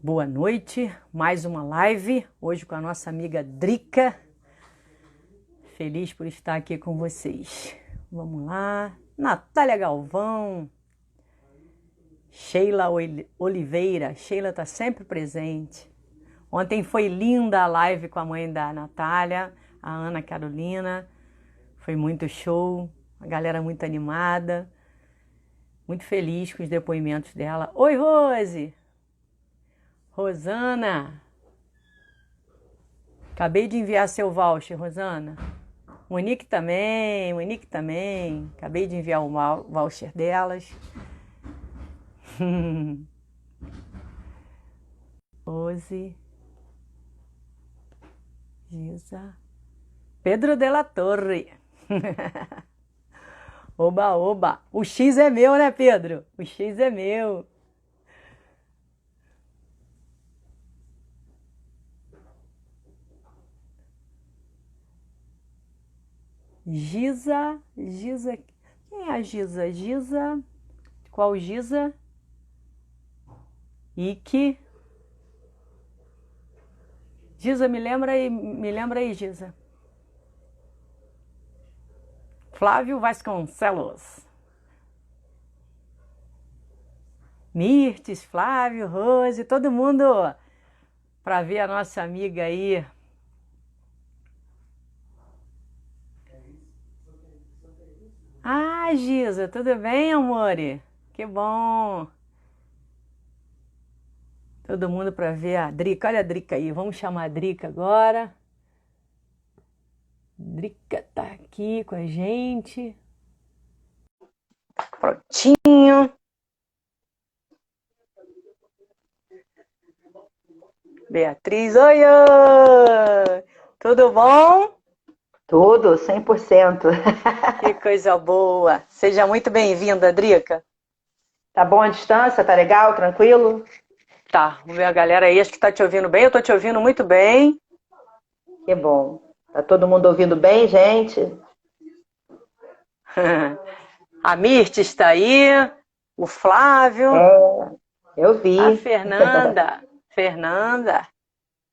Boa noite, mais uma live, hoje com a nossa amiga Drica. Feliz por estar aqui com vocês. Vamos lá, Natália Galvão, Sheila Oliveira, Sheila está sempre presente. Ontem foi linda a live com a mãe da Natália, a Ana Carolina, foi muito show, a galera muito animada, muito feliz com os depoimentos dela. Oi, Rose! Rosana, acabei de enviar seu voucher, Rosana. Monique também, acabei de enviar o voucher delas. Rose, Giza, Pedro de la Torre. Oba, oba, o X é meu, né, Pedro? O X é meu. Giza, quem é a Giza? Giza, qual Giza? Ike. Giza, me lembra aí, Giza. Flávio Vasconcelos. Mirtes, Flávio, Rose, todo mundo para ver a nossa amiga aí. Ah, Giza, tudo bem, amore? Que bom. Todo mundo para ver a Drica. Olha a Drica aí, vamos chamar a Drica agora. Drica tá aqui com a gente. Prontinho. Beatriz, oi! Tudo bom? Tudo, 100%. Que coisa boa! Seja muito bem-vinda, Drica. Tá bom a distância? Tá legal? Tranquilo? Tá, vamos ver a galera aí, acho que tá te ouvindo bem, eu tô te ouvindo muito bem. Que bom. Tá todo mundo ouvindo bem, gente? A Mirtes está aí, o Flávio. Eu vi. A Fernanda,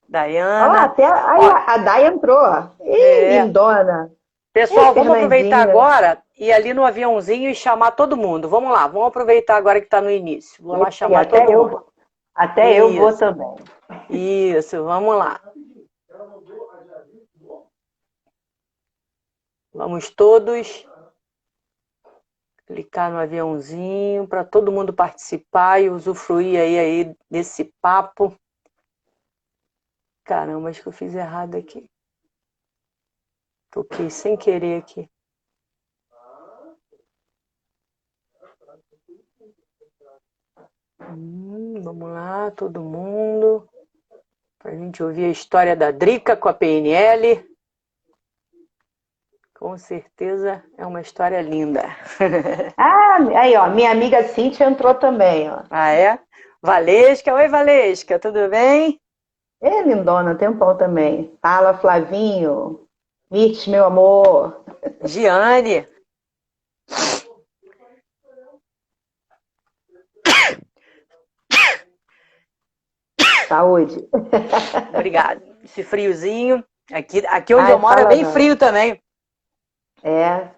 Dayana. Até a Day entrou. Ih, lindona. Pessoal, vamos aproveitar agora e ir ali no aviãozinho e chamar todo mundo. Vamos lá, vamos aproveitar agora que está no início. Vamos lá chamar todo mundo. Até eu vou também. Isso, vamos lá. Vamos todos clicar no aviãozinho para todo mundo participar e usufruir aí desse papo. Caramba, acho que eu fiz errado aqui. Toquei sem querer aqui. Vamos lá, todo mundo. Para a gente ouvir a história da Drica com a PNL. Com certeza é uma história linda. Aí, ó, minha amiga Cíntia entrou também, ó. Ah, é? Valesca, oi Valesca, tudo bem? Lindona, tempão também. Fala, Flavinho. Mirtes, meu amor. Giane. Saúde. Obrigada. Esse friozinho. Aqui onde eu moro é bem frio também.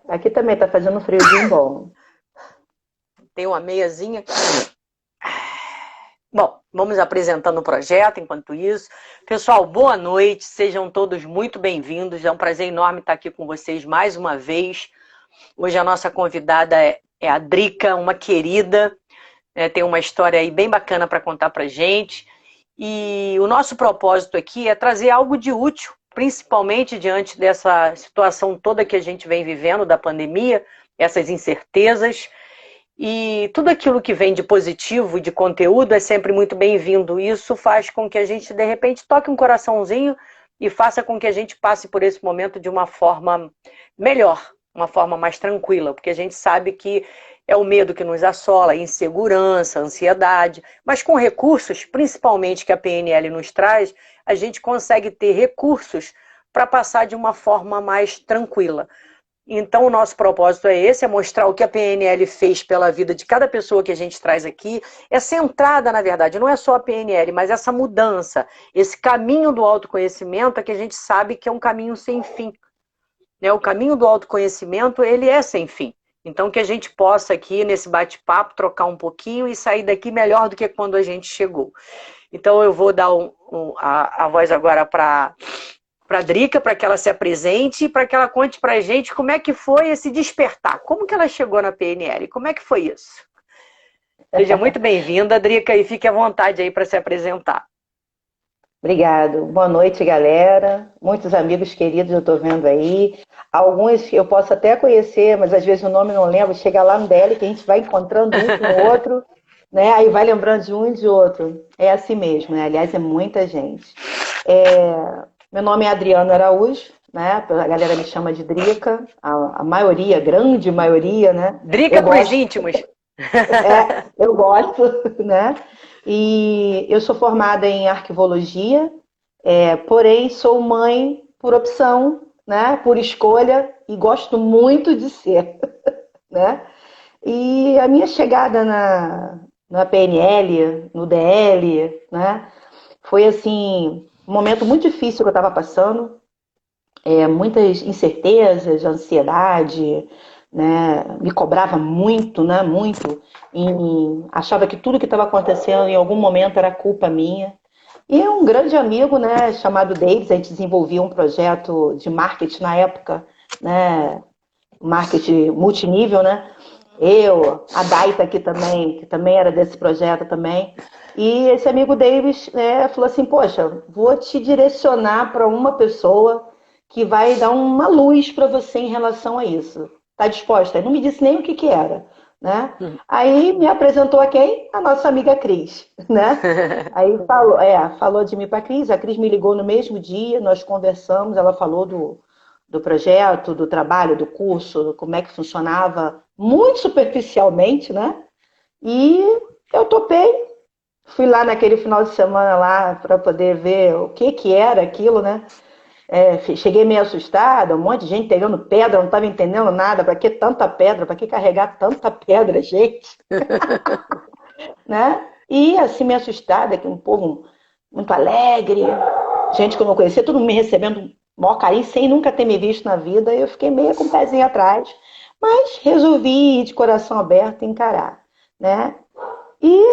Aqui também tá fazendo um friozinho bom. Tem uma meiazinha. Bom, vamos apresentando o projeto enquanto isso. Pessoal, boa noite, sejam todos muito bem-vindos. É um prazer enorme estar aqui com vocês mais uma vez. Hoje a nossa convidada é a Drica, uma querida, tem uma história aí bem bacana para contar pra gente. E o nosso propósito aqui é trazer algo de útil, principalmente diante dessa situação toda que a gente vem vivendo da pandemia, essas incertezas. E tudo aquilo que vem de positivo e de conteúdo é sempre muito bem-vindo. Isso faz com que a gente, de repente, toque um coraçãozinho e faça com que a gente passe por esse momento de uma forma melhor, uma forma mais tranquila, porque a gente sabe que é o medo que nos assola, a insegurança, a ansiedade, mas com recursos, principalmente que a PNL nos traz, a gente consegue ter recursos para passar de uma forma mais tranquila. Então, o nosso propósito é esse, é mostrar o que a PNL fez pela vida de cada pessoa que a gente traz aqui. Essa entrada, na verdade, não é só a PNL, mas essa mudança, esse caminho do autoconhecimento é que a gente sabe que é um caminho sem fim. Né? O caminho do autoconhecimento, ele é sem fim. Então, que a gente possa aqui, nesse bate-papo, trocar um pouquinho e sair daqui melhor do que quando a gente chegou. Então, eu vou dar a voz agora para a Drica, para que ela se apresente e para que ela conte para a gente como é que foi esse despertar. Como que ela chegou na PNL? Como é que foi isso? Seja muito bem-vinda, Drica, e fique à vontade aí para se apresentar. Obrigado. Boa noite, galera. Muitos amigos queridos eu estou vendo aí. Alguns eu posso até conhecer, mas às vezes o nome não lembro. Chega lá no DL que a gente vai encontrando um com o outro, né? Aí vai lembrando de um e de outro. É assim mesmo, né? Aliás, é muita gente. Meu nome é Adriana Araújo, né? A galera me chama de Drica. A maioria, a grande maioria, né? Drica para os íntimos. Eu gosto, né? E eu sou formada em arquivologia, porém sou mãe por opção, né? Por escolha, e gosto muito de ser, né? E a minha chegada na PNL, no DL, né? Foi assim, um momento muito difícil que eu estava passando, muitas incertezas, ansiedade, né? Me cobrava muito, né? Muito. E achava que tudo que estava acontecendo em algum momento era culpa minha. E um grande amigo, né, chamado Davis, a gente desenvolvia um projeto de marketing na época, né? Marketing multinível, né? Eu, a Daita aqui também, que também era desse projeto também. E esse amigo Davis, falou assim, poxa, vou te direcionar para uma pessoa que vai dar uma luz para você em relação a isso. Tá disposta? Ele não me disse nem o que era, né? Aí me apresentou a quem? A nossa amiga Cris, né? Aí falou de mim para a Cris me ligou no mesmo dia, nós conversamos, ela falou do projeto, do trabalho, do curso, como é que funcionava, muito superficialmente, né? E eu topei. Fui lá naquele final de semana lá para poder ver o que era aquilo, né? Cheguei meio assustada, um monte de gente pegando pedra, não estava entendendo nada. Para que tanta pedra? Para que carregar tanta pedra, gente? Né? E assim, meio assustada, que um povo muito alegre, gente que eu não conhecia, todo mundo me recebendo maior carinho, sem nunca ter me visto na vida. Eu fiquei meio com o pezinho atrás, mas resolvi ir de coração aberto e encarar, né? E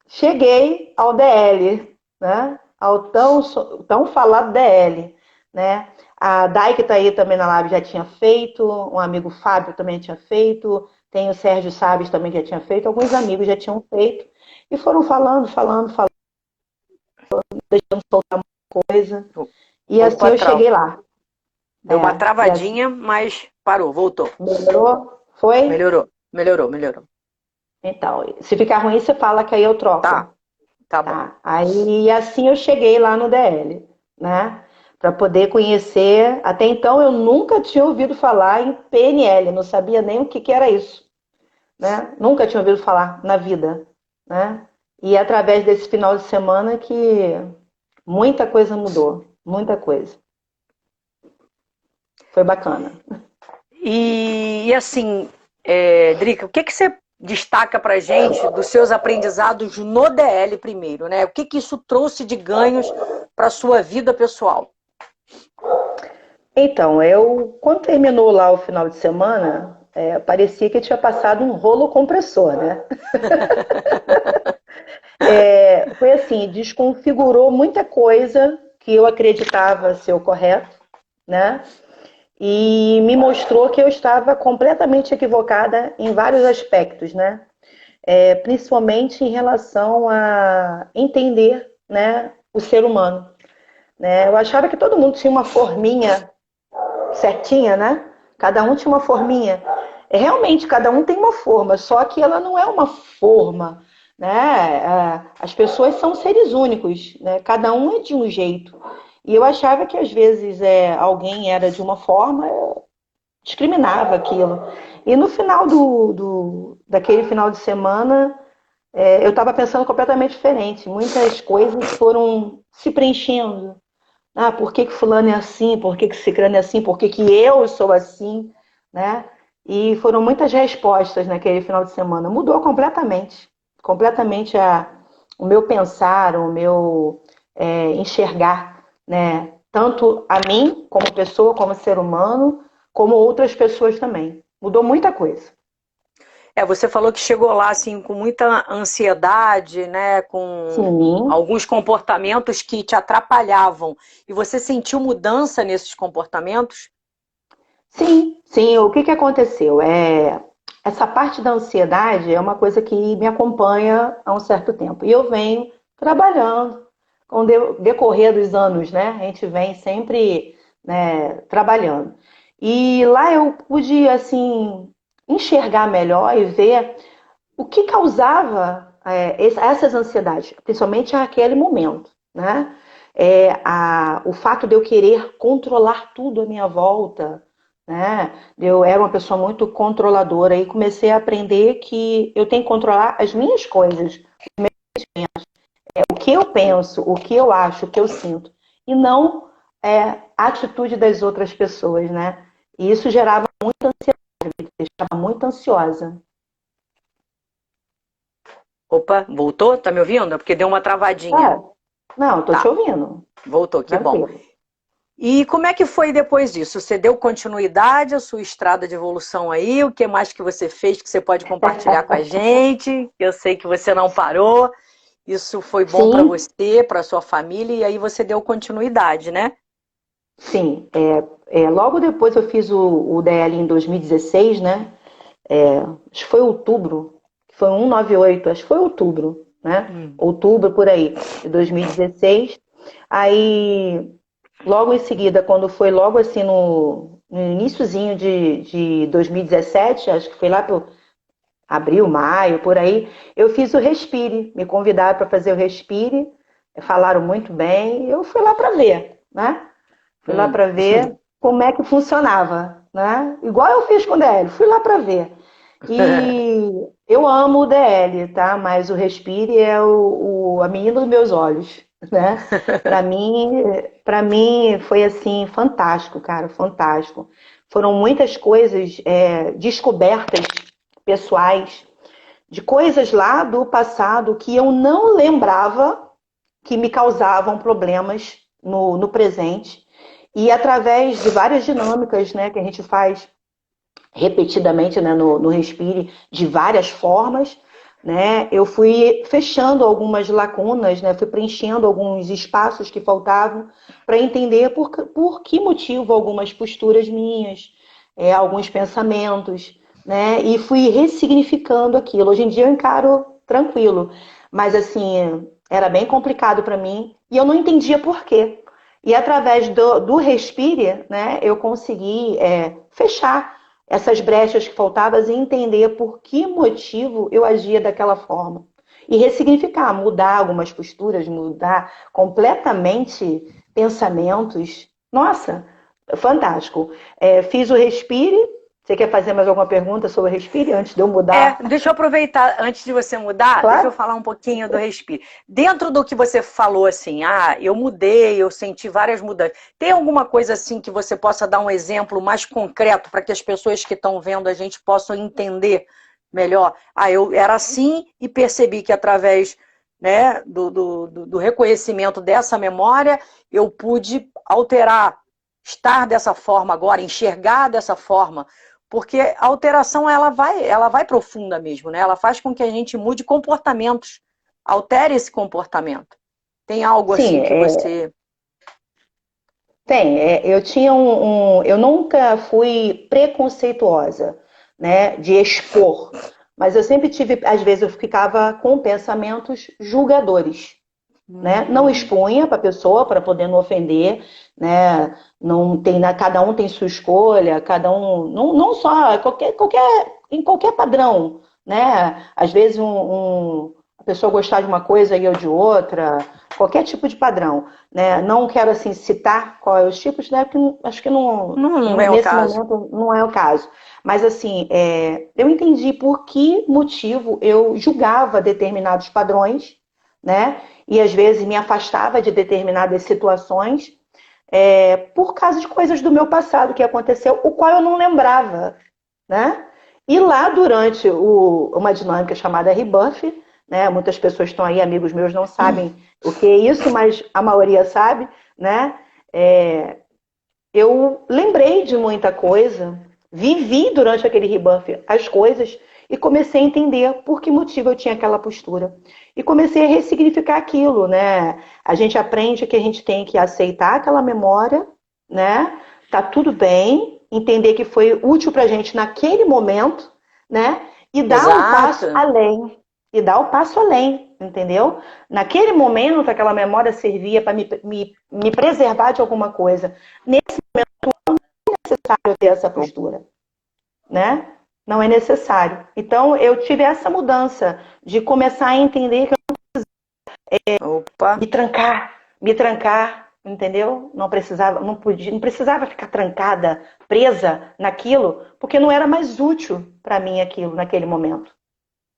cheguei ao DL, né? Ao tão falado DL, né? A Dai, que está aí também na Lab, já tinha feito, um amigo Fábio também tinha feito, tem o Sérgio Sabes também que já tinha feito, alguns amigos já tinham feito, e foram falando, deixando soltar uma coisa, e assim eu cheguei lá. Deu uma travadinha, assim, mas parou, voltou. Melhorou? Foi? Melhorou. Então, se ficar ruim, você fala que aí eu troco. Tá bom. Aí assim eu cheguei lá no DL, né? Para poder conhecer. Até então eu nunca tinha ouvido falar em PNL, não sabia nem o que era isso, né? Nunca tinha ouvido falar na vida, né? E através desse final de semana que muita coisa mudou, muita coisa. Foi bacana. E assim, Drica, o que você destaca pra gente dos seus aprendizados no DL primeiro, né? O que isso trouxe de ganhos para sua vida pessoal? Então, quando terminou lá o final de semana, parecia que tinha passado um rolo compressor, né? Foi assim, desconfigurou muita coisa que eu acreditava ser o correto, né? E me mostrou que eu estava completamente equivocada em vários aspectos, né? Principalmente em relação a entender, né, o ser humano. Né? Eu achava que todo mundo tinha uma forminha certinha, né? Cada um tinha uma forminha. Realmente, cada um tem uma forma, só que ela não é uma forma, né? As pessoas são seres únicos, né? Cada um é de um jeito. E eu achava que às vezes alguém era de uma forma, eu discriminava aquilo. E no final daquele final de semana, eu estava pensando completamente diferente. Muitas coisas foram se preenchendo. Por que fulano é assim? Por que ciclano é assim? Por que eu sou assim? né? E foram muitas respostas naquele final de semana. Mudou completamente, completamente o meu pensar, o meu enxergar, né? Tanto a mim como pessoa, como ser humano, como outras pessoas também. Mudou muita coisa. Você falou que chegou lá assim com muita ansiedade, né, com Sim, alguns comportamentos que te atrapalhavam. E você sentiu mudança nesses comportamentos? sim, sim. O que que aconteceu? Essa parte da ansiedade é uma coisa que me acompanha há um certo tempo. E eu venho trabalhando com o decorrer dos anos, né? A gente vem sempre, né, trabalhando. E lá eu pude, assim, enxergar melhor e ver o que causava essas ansiedades, principalmente naquele momento, né? O fato de eu querer controlar tudo à minha volta, né? Eu era uma pessoa muito controladora e comecei a aprender que eu tenho que controlar as minhas coisas, o que eu penso, o que eu acho, o que eu sinto, e não a atitude das outras pessoas, né? E isso gerava muita ansiedade, me deixava muito ansiosa. Opa, voltou? Tá me ouvindo? É porque deu uma travadinha. Ah, não, tô te Tá, ouvindo. voltou, que bom. Tranquilo. E como é que foi depois disso? Você deu continuidade à sua estrada de evolução aí? O que mais que você fez que você pode compartilhar com a gente? Eu sei que você não parou. Isso foi bom para Sim, você, para sua família, e aí você deu continuidade, né? sim. Logo depois eu fiz o DL em 2016, né? Acho que foi outubro, foi 198, acho que foi outubro, né? Hum. Outubro por aí, de 2016. Aí, logo em seguida, quando foi logo assim no iniciozinho de 2017, acho que foi lá pro abril, maio, por aí, eu fiz o Respire. Me convidaram para fazer o Respire, falaram muito bem, eu fui lá para ver, né? Fui lá Hum. para ver como é que funcionava, né? Igual eu fiz com o DL, fui lá para ver. E eu amo o DL, tá? Mas o Respire é a menina dos meus olhos, né? Para mim, para mim foi assim fantástico, cara, fantástico. Foram muitas coisas, descobertas pessoais, de coisas lá do passado que eu não lembrava que me causavam problemas no presente. E através de várias dinâmicas, né, que a gente faz repetidamente, né, no Respire, de várias formas, né, eu fui fechando algumas lacunas, né, fui preenchendo alguns espaços que faltavam para entender por que motivo algumas posturas minhas, alguns pensamentos, né, e fui ressignificando aquilo. Hoje em dia eu encaro tranquilo, mas assim, era bem complicado para mim e eu não entendia por quê. E através do Respire, né, eu consegui fechar essas brechas que faltavam e entender por que motivo eu agia daquela forma. E ressignificar, mudar algumas posturas, mudar completamente pensamentos. Nossa, fantástico. Fiz o Respire. Você quer fazer mais alguma pergunta sobre o Respire antes de eu mudar? Deixa eu aproveitar, antes de você mudar, deixa eu Claro? falar um pouquinho do Respire. Dentro do que você falou, assim, eu mudei, eu senti várias mudanças. Tem alguma coisa, assim, que você possa dar um exemplo mais concreto para que as pessoas que estão vendo a gente possam entender melhor? Eu era assim e percebi que através, né, do reconhecimento dessa memória, eu pude alterar, estar dessa forma agora, enxergar dessa forma. Porque a alteração ela vai profunda mesmo, né? Ela faz com que a gente mude comportamentos, altere esse comportamento. Tem algo Sim, assim que você. tem. Eu nunca fui preconceituosa, né, de expor, mas eu sempre tive, às vezes eu ficava com pensamentos julgadores, né? Não Hum, expunha para a pessoa para poder não ofender, né? Não tem, cada um tem sua escolha, cada um, não só em qualquer padrão, né? Às vezes a pessoa gostar de uma coisa e eu de outra, qualquer tipo de padrão, né? Não quero assim citar quais os tipos, né? Porque acho que não é o nesse caso. momento não é o caso. Mas assim, eu entendi por que motivo eu julgava determinados padrões, né? E às vezes me afastava de determinadas situações, por causa de coisas do meu passado que aconteceu, o qual eu não lembrava, né? E lá, durante uma dinâmica chamada Rebuff, né? Muitas pessoas estão aí, amigos meus, não sabem o que é isso, mas a maioria sabe, né? Eu lembrei de muita coisa, vivi durante aquele rebuff as coisas e comecei a entender por que motivo eu tinha aquela postura. E comecei a ressignificar aquilo, né? A gente aprende que a gente tem que aceitar aquela memória, né? Tá tudo bem, entender que foi útil pra gente naquele momento, né? E dar um passo Exato. além. E dar o passo além, entendeu? Naquele momento, aquela memória servia para me preservar de alguma coisa. Nesse necessário ter essa postura, né? Não é necessário. Então, eu tive essa mudança de começar a entender que Opa. me trancar, entendeu? Não precisava, não precisava ficar trancada, presa naquilo, porque não era mais útil para mim aquilo naquele momento,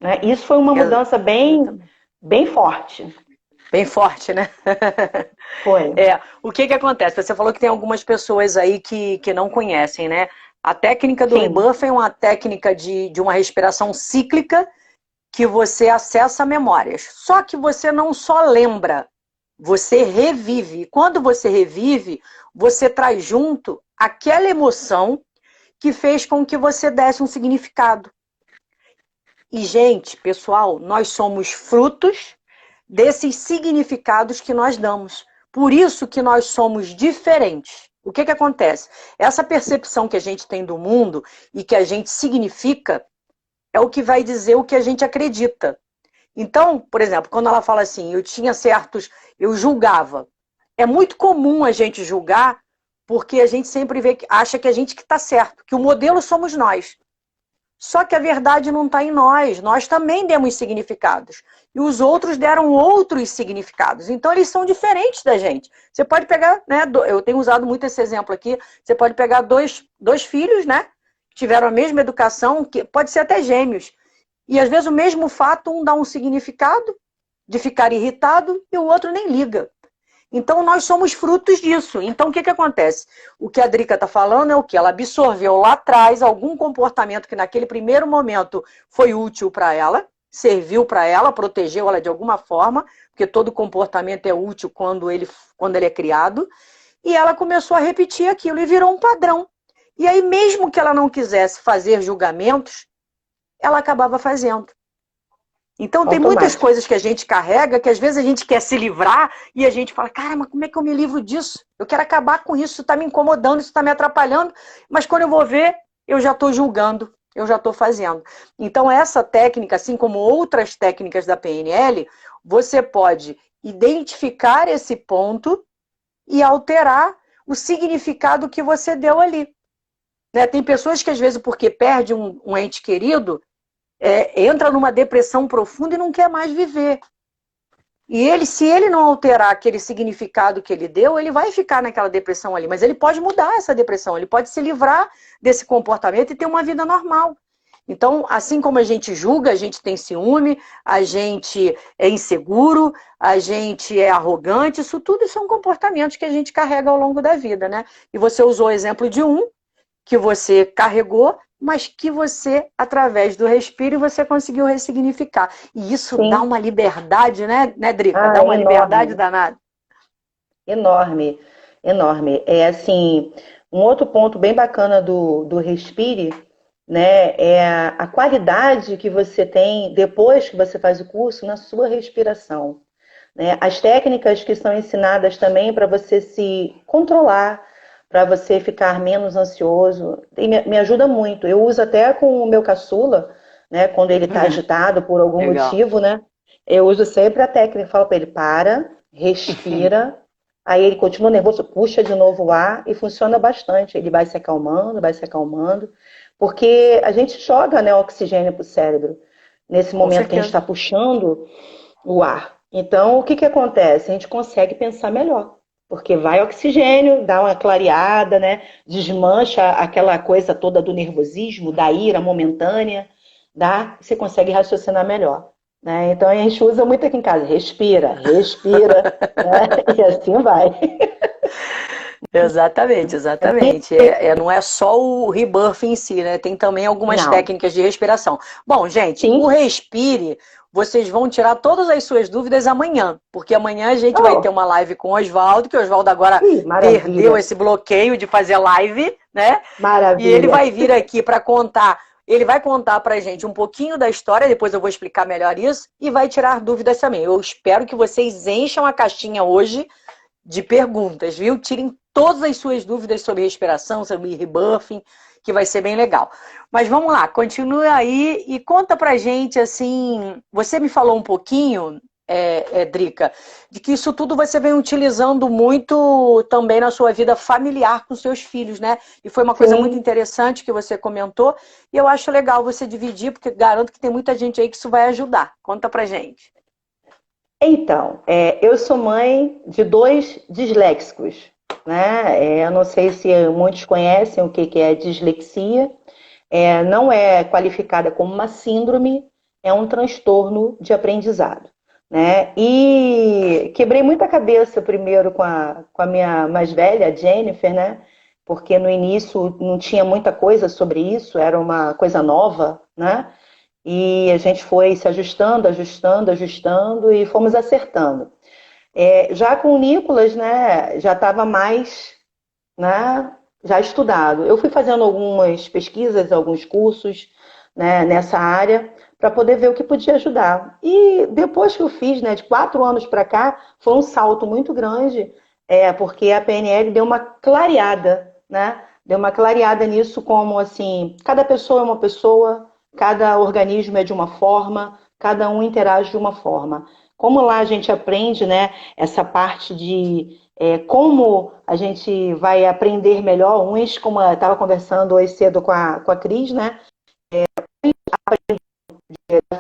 né? Isso foi uma mudança bem forte. Bem forte, né? Foi. O que acontece? Você falou que tem algumas pessoas aí que não conhecem, né? A técnica do Sim. Rebuff é uma técnica de uma respiração cíclica que você acessa memórias. Só que você não só lembra, você revive. Quando você revive, você traz junto aquela emoção que fez com que você desse um significado. E, gente, pessoal, nós somos frutos desses significados que nós damos. Por isso que nós somos diferentes. O que acontece? Essa percepção que a gente tem do mundo e que a gente significa é o que vai dizer o que a gente acredita. Então, por exemplo, quando ela fala assim, eu julgava. É muito comum a gente julgar porque a gente sempre acha que a gente que está certo, que o modelo somos nós. Só que a verdade não está em nós também demos significados. E os outros deram outros significados. Então, eles são diferentes da gente. Você pode pegar, né? Eu tenho usado muito esse exemplo aqui. Você pode pegar dois filhos, né? Que tiveram a mesma educação, que pode ser até gêmeos. E às vezes o mesmo fato, um dá um significado de ficar irritado e o outro nem liga. Então, nós somos frutos disso. Então, o que acontece? O que a Drica está falando é o que? Ela absorveu lá atrás algum comportamento que naquele primeiro momento foi útil para ela, serviu para ela, protegeu ela de alguma forma, porque todo comportamento é útil quando ele é criado, e ela começou a repetir aquilo e virou um padrão. E aí, mesmo que ela não quisesse fazer julgamentos, ela acabava fazendo. Então tem muitas coisas que a gente carrega que às vezes a gente quer se livrar e a gente fala, cara, mas como é que eu me livro disso? Eu quero acabar com isso, isso está me incomodando, isso está me atrapalhando, mas quando eu vou ver, eu já estou julgando, eu já estou fazendo. Então essa técnica, assim como outras técnicas da PNL, você pode identificar esse ponto e alterar o significado que você deu ali. Né? Tem pessoas que às vezes, porque perde um ente querido, entra numa depressão profunda e não quer mais viver. E ele, se ele não alterar aquele significado que ele deu, ele vai ficar naquela depressão ali. Mas ele pode mudar essa depressão, ele pode se livrar desse comportamento e ter uma vida normal. Então, assim como a gente julga, a gente tem ciúme, a gente é inseguro, a gente é arrogante, isso tudo são comportamentos que a gente carrega ao longo da vida, né? E você usou o exemplo de um que você carregou, mas que você, através do respiro, você conseguiu ressignificar. E isso Sim. dá uma liberdade, né, Drica? Dá uma liberdade danada. Enorme, enorme. É assim, um outro ponto bem bacana do Respire, né, é a qualidade que você tem depois que você faz o curso na sua respiração. Né? As técnicas que são ensinadas também para você se controlar, para você ficar menos ansioso, e me ajuda muito. Eu uso até com o meu caçula, né, quando ele está agitado por algum motivo, né? Eu uso sempre a técnica, falo para ele, para, respira, aí ele continua nervoso, puxa de novo o ar e funciona bastante. Ele vai se acalmando, porque a gente joga, né, oxigênio para o cérebro nesse momento que a gente está puxando o ar. Então, o que acontece? A gente consegue pensar melhor. Porque vai oxigênio, dá uma clareada, né? Desmancha aquela coisa toda do nervosismo, da ira momentânea, você consegue raciocinar melhor. Né? Então a gente usa muito aqui em casa, respira, né? E assim vai. Exatamente, exatamente. Não é só o rebirth em si, né? Tem também algumas Não. técnicas de respiração. Bom, gente, o Sim. Respire, vocês vão tirar todas as suas dúvidas amanhã, porque amanhã a gente vai ter Oh, uma live com o Oswaldo, que o Oswaldo agora perdeu maravilha. esse bloqueio de fazer live, né? E ele Maravilha. vai vir aqui para contar. Ele vai contar pra gente um pouquinho da história, depois eu vou explicar melhor isso, e vai tirar dúvidas também. Eu espero que vocês encham a caixinha hoje de perguntas, viu? Tirem todas as suas dúvidas sobre respiração, sobre rebuffing, que vai ser bem legal. Mas vamos lá, continua aí e conta pra gente, assim, você me falou um pouquinho, Drica, de que isso tudo você vem utilizando muito também na sua vida familiar com seus filhos, né? E foi uma coisa muito Sim. interessante que você comentou, e eu acho legal você dividir, porque garanto que tem muita gente aí que isso vai ajudar. Conta pra gente. Então, eu sou mãe de 2 disléxicos, né? Eu não sei se muitos conhecem o que que é dislexia. Não é qualificada como uma síndrome, é um transtorno de aprendizado, né? E quebrei muita cabeça primeiro com a minha mais velha, a Jennifer, né? Porque no início não tinha muita coisa sobre isso, era uma coisa nova, né? E a gente foi se ajustando, ajustando, ajustando e fomos acertando. Já com o Nicolas, né, já estava mais, né, já estudado. Eu fui fazendo algumas pesquisas, alguns cursos, né, nessa área para poder ver o que podia ajudar. E depois que eu fiz, né, de 4 anos para cá, foi um salto muito grande, porque a PNL deu uma clareada, né? Deu uma clareada nisso, como assim, cada pessoa é uma pessoa, cada organismo é de uma forma, cada um interage de uma forma. Como lá a gente aprende, né, essa parte de como a gente vai aprender melhor, uns, como eu estava conversando hoje cedo com a Cris, né, de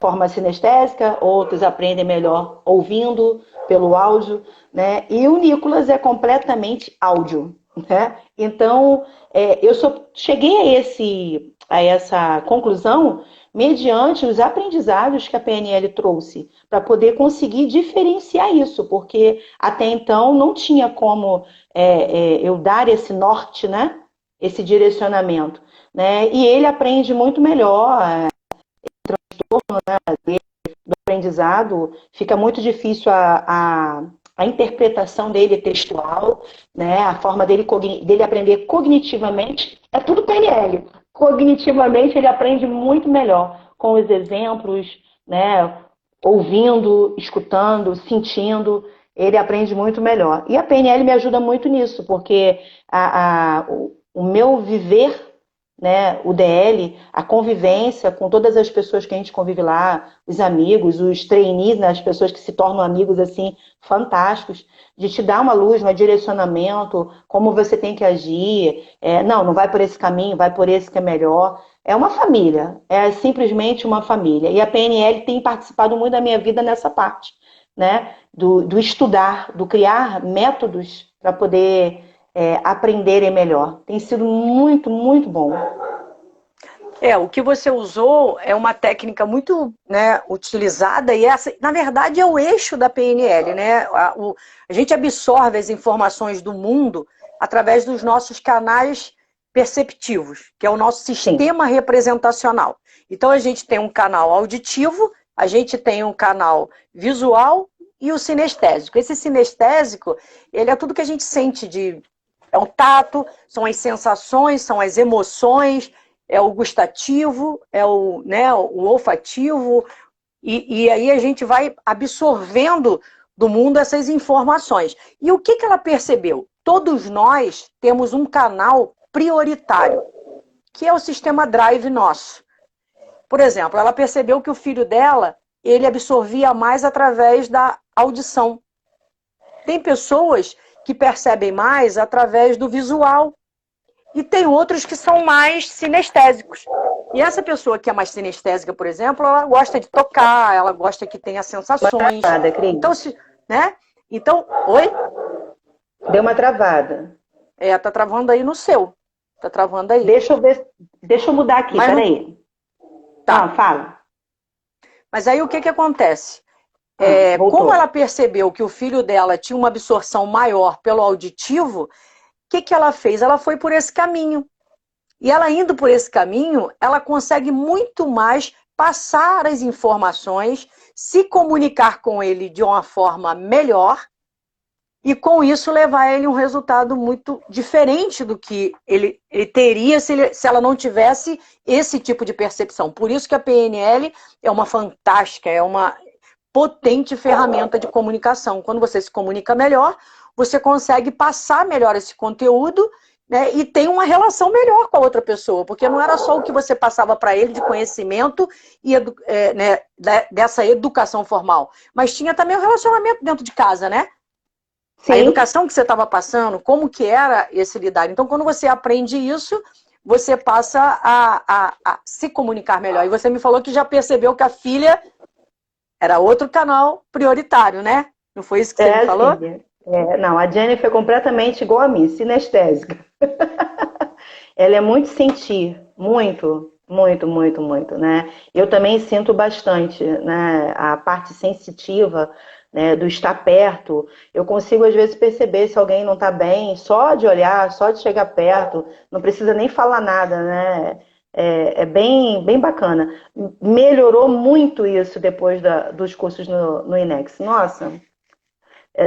forma sinestésica, outros aprendem melhor ouvindo pelo áudio, né? E o Nicolas é completamente áudio, né? Então, eu só cheguei a essa conclusão mediante os aprendizados que a PNL trouxe, para poder conseguir diferenciar isso, porque até então não tinha como eu dar esse norte, né? Esse direcionamento, né? E ele aprende muito melhor, do aprendizado, fica muito difícil a interpretação dele textual, né? A forma dele aprender cognitivamente, é tudo PNL. Cognitivamente ele aprende muito melhor com os exemplos, né? Ouvindo, escutando, sentindo, ele aprende muito melhor. E a PNL me ajuda muito nisso, porque o meu viver, né, o DL, a convivência com todas as pessoas que a gente convive lá, os amigos, os trainees, né, as pessoas que se tornam amigos assim, fantásticos, de te dar uma luz, um direcionamento, como você tem que agir, não vai por esse caminho, vai por esse que é melhor. É uma família, é simplesmente uma família. E a PNL tem participado muito da minha vida nessa parte, né, do estudar, do criar métodos para poder aprenderem melhor. Tem sido muito, muito bom. O que você usou é uma técnica muito, né, utilizada e essa, na verdade, é o eixo da PNL, né? A gente absorve as informações do mundo através dos nossos canais perceptivos, que é o nosso Sim. sistema representacional. Então a gente tem um canal auditivo, a gente tem um canal visual e o sinestésico. Esse sinestésico, ele é tudo que a gente sente é o tato, são as sensações, são as emoções, é o gustativo, o olfativo, e aí a gente vai absorvendo do mundo essas informações. E o que ela percebeu? Todos nós temos um canal prioritário, que é o sistema Drive nosso. Por exemplo, ela percebeu que o filho dela, ele absorvia mais através da audição. Tem pessoas que percebem mais através do visual, e tem outros que são mais sinestésicos. E essa pessoa que é mais sinestésica, por exemplo, ela gosta de tocar, ela gosta que tenha sensações. Nada, Cris. Então, né? Então, oi? Deu uma travada. Tá travando aí no seu. Tá travando aí. Deixa eu ver. Deixa eu mudar aqui, Mas não... peraí. Tá. Fala. Mas aí o que acontece? Voltou. Como ela percebeu que o filho dela tinha uma absorção maior pelo auditivo, que ela fez? Ela foi por esse caminho. E ela indo por esse caminho, ela consegue muito mais passar as informações, se comunicar com ele de uma forma melhor e com isso levar ele um resultado muito diferente do que ele teria se ela não tivesse esse tipo de percepção. Por isso que a PNL é uma fantástica, é uma potente ferramenta de comunicação. Quando você se comunica melhor, você consegue passar melhor esse conteúdo, né, e tem uma relação melhor com a outra pessoa, porque não era só o que você passava para ele de conhecimento e né, dessa educação formal, mas tinha também o relacionamento dentro de casa, né? Sim. A educação que você estava passando, como que era esse lidar. Então, quando você aprende isso, você passa a se comunicar melhor. E você me falou que já percebeu que a filha era outro canal prioritário, né? Não foi isso que você me falou? Não, a Jenny foi completamente igual a mim, sinestésica. Ela é muito sentir, muito, muito, muito, muito, né? Eu também sinto bastante, né? A parte sensitiva, né, do estar perto. Eu consigo, às vezes, perceber se alguém não está bem, só de olhar, só de chegar perto, não precisa nem falar nada, né? É bem, bem bacana. Melhorou muito isso depois dos cursos no INEX. Nossa,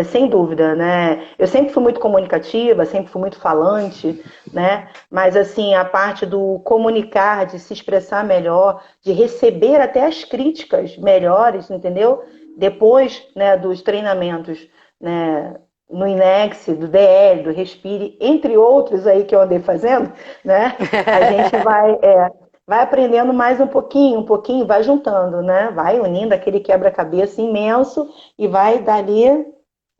sem dúvida, né? Eu sempre fui muito comunicativa, sempre fui muito falante, né? Mas, assim, a parte do comunicar, de se expressar melhor, de receber até as críticas melhores, entendeu? Depois, né, dos treinamentos, né, no INEX, do DL, do Respire, entre outros aí que eu andei fazendo, né? A gente vai aprendendo mais um pouquinho, vai juntando, né? Vai unindo aquele quebra-cabeça imenso e vai dali,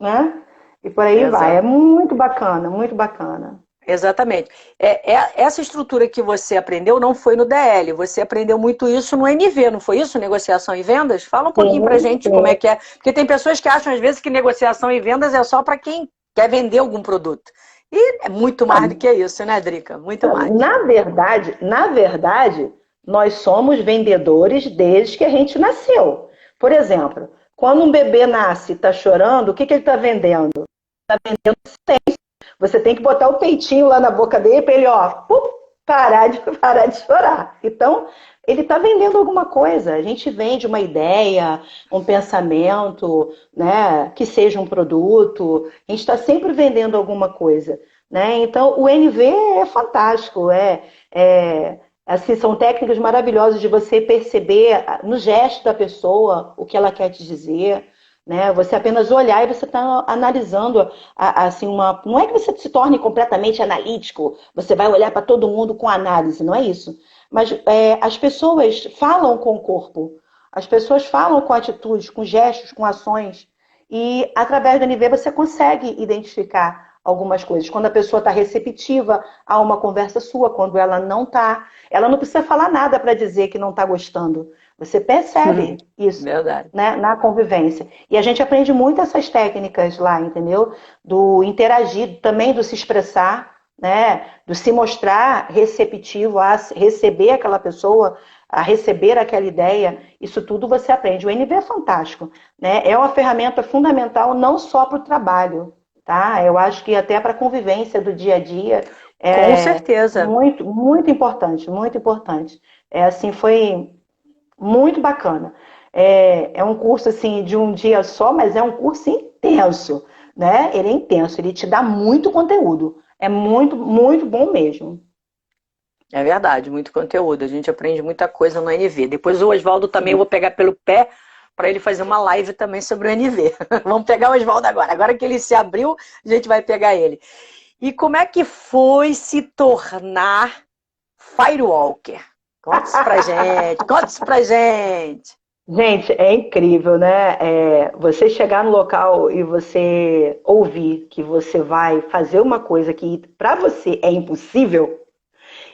né? E por aí Exato. vai. É muito bacana, muito bacana. Exatamente. Essa estrutura que você aprendeu não foi no DL, você aprendeu muito isso no NV, não foi isso? Negociação e vendas? Fala um pouquinho pra gente como é que é. Porque tem pessoas que acham às vezes que negociação e vendas é só para quem quer vender algum produto. E é muito mais do que isso, né, Drica? Muito mais. Na verdade, nós somos vendedores desde que a gente nasceu. Por exemplo, quando um bebê nasce e está chorando, o que ele está vendendo? Está vendendo silêncio. Você tem que botar o peitinho lá na boca dele para ele, parar de chorar. Então, ele está vendendo alguma coisa. A gente vende uma ideia, um pensamento, né, que seja um produto. A gente está sempre vendendo alguma coisa, né? Então, o NV é fantástico. Assim, são técnicas maravilhosas de você perceber no gesto da pessoa o que ela quer te dizer. Né? Você apenas olhar e você está analisando, assim, não é que você se torne completamente analítico, você vai olhar para todo mundo com análise, não é isso. Mas as pessoas falam com o corpo, as pessoas falam com atitudes, com gestos, com ações, e através do NV você consegue identificar algumas coisas. Quando a pessoa está receptiva a uma conversa sua, quando ela não está, ela não precisa falar nada para dizer que não está gostando. Você percebe isso, Verdade. Né, na convivência. E a gente aprende muito essas técnicas lá, entendeu? Do interagir, também do se expressar, né? Do se mostrar receptivo a receber aquela pessoa, a receber aquela ideia. Isso tudo você aprende. O NV é fantástico, né? É uma ferramenta fundamental não só para o trabalho, tá? Eu acho que até para a convivência do dia a dia. Com certeza. Muito, muito importante, muito importante. Assim, foi muito bacana. É um curso assim de um dia só, mas é um curso intenso, né? Ele é intenso, ele te dá muito conteúdo. É muito, muito bom mesmo. É verdade, muito conteúdo. A gente aprende muita coisa no NV. Depois o Oswaldo também eu vou pegar pelo pé para ele fazer uma live também sobre o NV. Vamos pegar o Oswaldo agora. Agora que ele se abriu, a gente vai pegar ele. E como é que foi se tornar Firewalker? Conta isso pra gente, conta isso pra gente. Gente, é incrível, né? Você chegar no local e você ouvir que você vai fazer uma coisa que para você é impossível,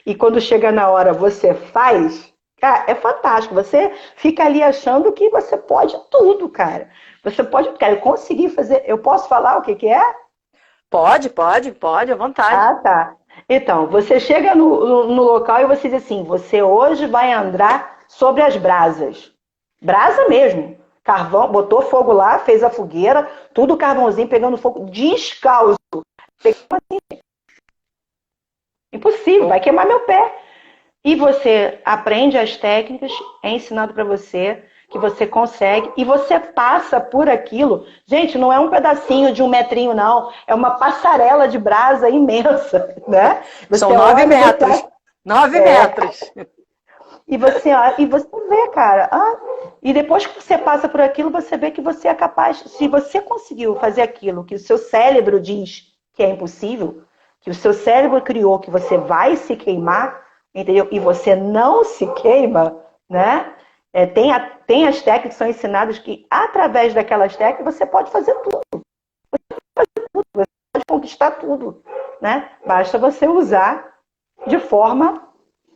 e quando chega na hora você faz, cara, é fantástico. Você fica ali achando que você pode tudo, cara. Você pode, cara, eu consegui fazer. Eu posso falar o que é? Pode, à vontade. Ah, tá. Então, você chega no local e você diz assim: você hoje vai andar sobre as brasas. Brasa mesmo. Carvão, botou fogo lá, fez a fogueira, tudo carvãozinho pegando fogo, descalço. Impossível, vai queimar meu pé. E você aprende as técnicas, é ensinado para você que você consegue e você passa por aquilo. Gente, não é um pedacinho de 1 metrinho, não. É uma passarela de brasa imensa, né? São Você 9 olha, metros. 9 metros. e você vê, cara. E depois que você passa por aquilo, você vê que você é capaz. Se você conseguiu fazer aquilo que o seu cérebro diz que é impossível, que o seu cérebro criou que você vai se queimar, entendeu? E você não se queima, né? Tem as técnicas que são ensinadas que, através daquelas técnicas, você pode fazer tudo. Você pode conquistar tudo, né? Basta você usar de forma,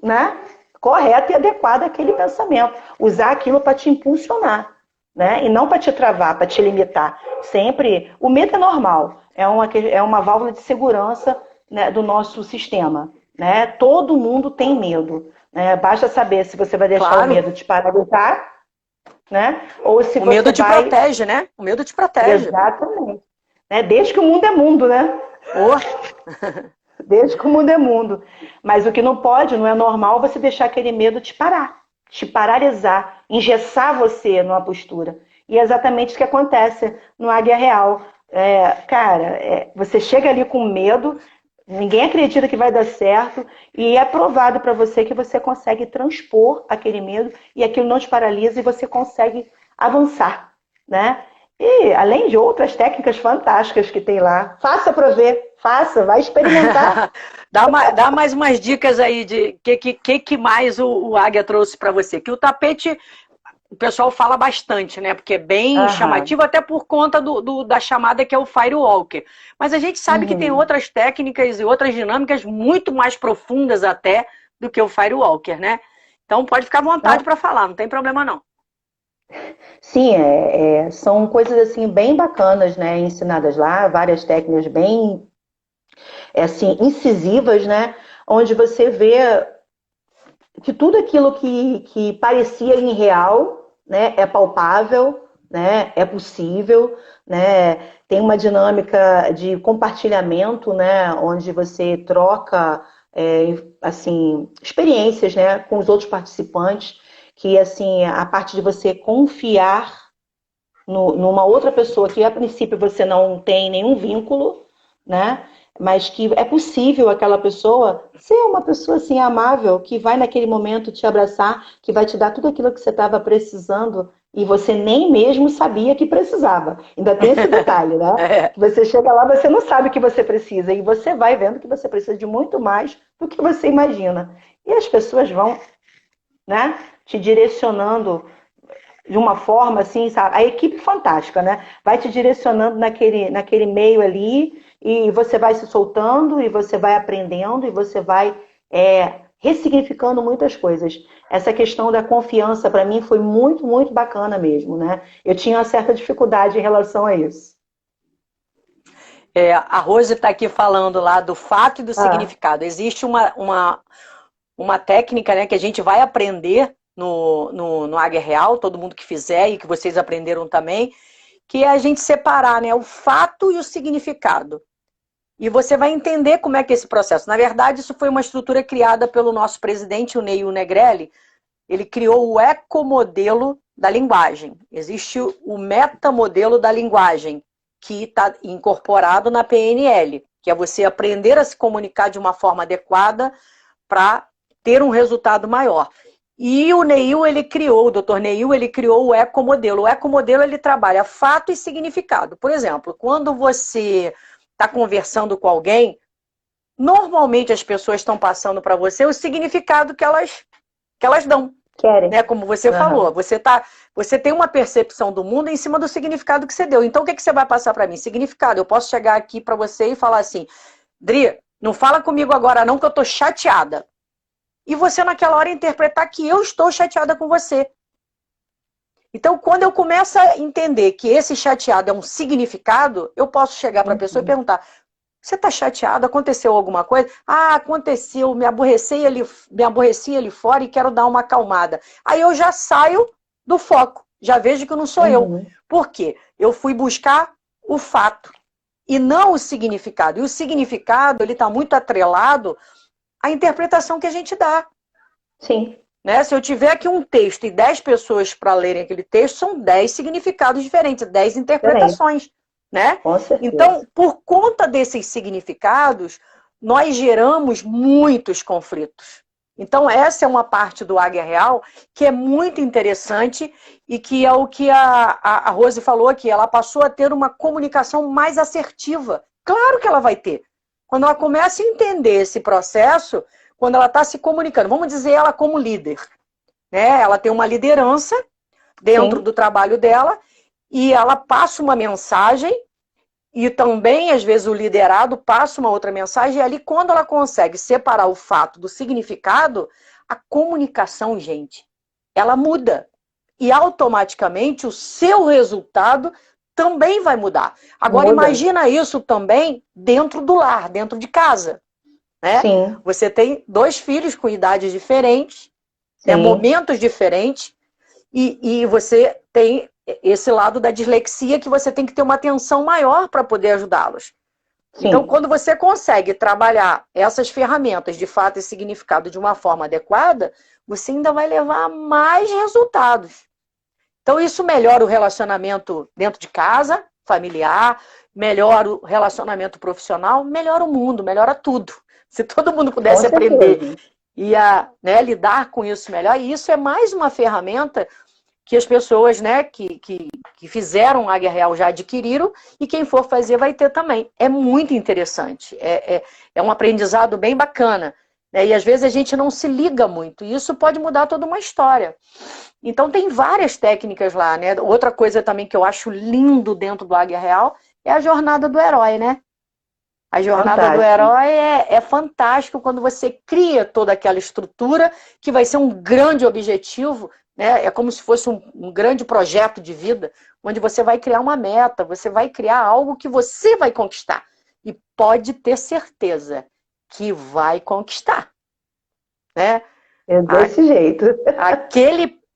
né, correta e adequada aquele pensamento. Usar aquilo para te impulsionar, né? E não para te travar, para te limitar. Sempre, o medo é normal, é uma válvula de segurança, né, do nosso sistema, né? Todo mundo tem medo, né? Basta saber se você vai deixar o Claro. medo te paralisar, né? Ou se O você medo te vai... protege, né? O medo te protege. Exatamente. Né? Desde que o mundo é mundo, né? Desde que o mundo é mundo. Mas o que não pode, não é normal você deixar aquele medo te parar, te paralisar, engessar você numa postura. E é exatamente o que acontece no Águia Real. Você chega ali com medo, ninguém acredita que vai dar certo, e é provado para você que você consegue transpor aquele medo e aquilo não te paralisa e você consegue avançar, né? E além de outras técnicas fantásticas que tem lá, faça para ver, faça, vai experimentar. Dá mais umas dicas aí de que mais o Águia trouxe para você. Que o tapete, o pessoal fala bastante, né? Porque é bem Aham. chamativo, até por conta da chamada que é o Firewalker. Mas a gente sabe que tem Uhum. outras técnicas e outras dinâmicas muito mais profundas até do que o Firewalker, né? Então pode ficar à vontade para falar, não tem problema não. Sim, são coisas assim bem bacanas, né, ensinadas lá, várias técnicas bem assim incisivas, né, onde você vê que tudo aquilo que parecia irreal, né, é palpável, né, é possível, né, tem uma dinâmica de compartilhamento, né, onde você troca assim experiências, né, com os outros participantes, que assim a parte de você confiar numa outra pessoa que a princípio você não tem nenhum vínculo, né? Mas que é possível aquela pessoa ser uma pessoa assim amável, que vai naquele momento te abraçar, que vai te dar tudo aquilo que você estava precisando e você nem mesmo sabia que precisava. Ainda tem esse detalhe, né? É. Que você chega lá, você não sabe o que você precisa e você vai vendo que você precisa de muito mais do que você imagina. E as pessoas vão, né, te direcionando de uma forma assim, sabe? A equipe fantástica, né? Vai te direcionando naquele meio ali e você vai se soltando e você vai aprendendo e você vai ressignificando muitas coisas. Essa questão da confiança para mim foi muito, muito bacana mesmo, né? Eu tinha uma certa dificuldade em relação a isso. A Rose está aqui falando lá do fato e do Ah, significado. Existe uma técnica, né, que a gente vai aprender no Águia Real, todo mundo que fizer e que vocês aprenderam também, que é a gente separar, né, o fato e o significado. E você vai entender como é que é esse processo. Na verdade, isso foi uma estrutura criada pelo nosso presidente, o Neil Negrelli. Ele criou o ecomodelo da linguagem. Existe o metamodelo da linguagem, que está incorporado na PNL, que é você aprender a se comunicar de uma forma adequada para ter um resultado maior. E o Neil, o Dr. Neil, ele criou o ecomodelo. O ecomodelo, ele trabalha fato e significado. Por exemplo, quando você está conversando com alguém, normalmente as pessoas estão passando para você o significado que elas dão. querem. Né? Como você falou, você tem uma percepção do mundo em cima do significado que você deu. Então, o que você vai passar para mim? Significado. Eu posso chegar aqui para você e falar assim, Dri, não fala comigo agora não que eu tô chateada. E você naquela hora interpretar que eu estou chateada com você. Então, quando eu começo a entender que esse chateado é um significado, eu posso chegar para a pessoa e perguntar, você está chateado? Aconteceu alguma coisa? Ah, aconteceu, me aborreci ali fora e quero dar uma acalmada. Aí eu já saio do foco, já vejo que não sou eu. Por quê? Eu fui buscar o fato e não o significado. E o significado, ele está muito atrelado a interpretação que a gente dá. Sim. Né? Se eu tiver aqui um texto e 10 pessoas para lerem aquele texto, são 10 significados diferentes, 10 interpretações. Né? Com certeza. Então, por conta desses significados, nós geramos muitos conflitos. Então, essa é uma parte do Águia Real que é muito interessante e que é o que a Rose falou aqui. Ela passou a ter uma comunicação mais assertiva. Claro que ela vai ter. Quando ela começa a entender esse processo, quando ela está se comunicando, vamos dizer ela como líder. Né? Ela tem uma liderança dentro do trabalho dela e ela passa uma mensagem e também, às vezes, o liderado passa uma outra mensagem, e ali, quando ela consegue separar o fato do significado, a comunicação, gente, ela muda. E automaticamente o seu resultado também vai mudar. Agora, imagina isso também dentro do lar, dentro de casa. Né? Sim. Você tem 2 filhos com idades diferentes, né, momentos diferentes, e você tem esse lado da dislexia que você tem que ter uma atenção maior para poder ajudá-los. Então, quando você consegue trabalhar essas ferramentas de fato e significado de uma forma adequada, você ainda vai levar a mais resultados. Então, isso melhora o relacionamento dentro de casa, familiar, melhora o relacionamento profissional, melhora o mundo, melhora tudo. Se todo mundo pudesse aprender e lidar com isso melhor, e isso é mais uma ferramenta que as pessoas, né, que fizeram Águia Real já adquiriram, e quem for fazer vai ter também. É muito interessante, é um aprendizado bem bacana, né, e às vezes a gente não se liga muito, e isso pode mudar toda uma história. Então tem várias técnicas lá, né? Outra coisa também que eu acho lindo dentro do Águia Real é a jornada do herói, né? A jornada do herói é fantástico quando você cria toda aquela estrutura que vai ser um grande objetivo, né? É como se fosse um grande projeto de vida, onde você vai criar uma meta, você vai criar algo que você vai conquistar. E pode ter certeza que vai conquistar. Né? É desse jeito.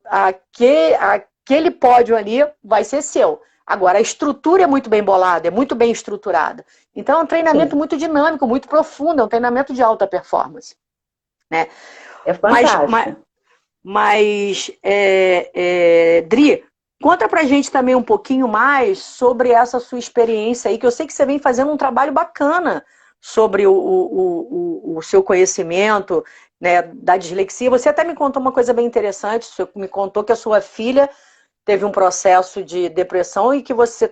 Aquele pódio ali vai ser seu. Agora, a estrutura é muito bem bolada, é muito bem estruturada. Então, é um treinamento muito dinâmico, muito profundo, é um treinamento de alta performance. Né? É fantástico. Dri, conta pra gente também um pouquinho mais sobre essa sua experiência aí, que eu sei que você vem fazendo um trabalho bacana sobre o seu conhecimento, né, da dislexia. Você até me contou uma coisa bem interessante, você me contou que a sua filha teve um processo de depressão e que você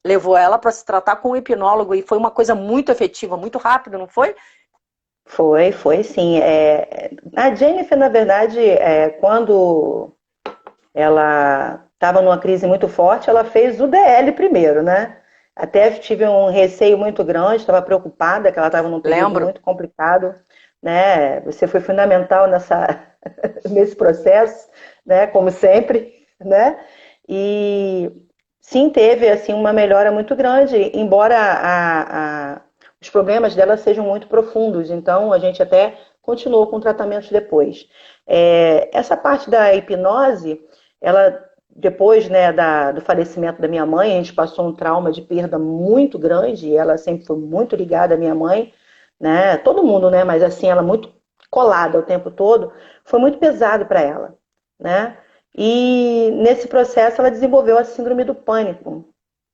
levou ela para se tratar com um hipnólogo, e foi uma coisa muito efetiva, muito rápida, não foi? Foi sim. A Jennifer, na verdade, quando ela estava numa crise muito forte, ela fez o DL primeiro, né? Até tive um receio muito grande, estava preocupada, que ela estava num período muito complicado, né? Você foi fundamental nesse processo, né? Como sempre, né? E sim, teve assim uma melhora muito grande, embora os problemas dela sejam muito profundos, então a gente até continuou com tratamentos depois. Essa parte da hipnose, ela depois, né, do falecimento da minha mãe, a gente passou um trauma de perda muito grande, e ela sempre foi muito ligada à minha mãe, né? Todo mundo, né? Mas assim, ela muito colada o tempo todo, foi muito pesado para ela, né? E nesse processo ela desenvolveu a síndrome do pânico,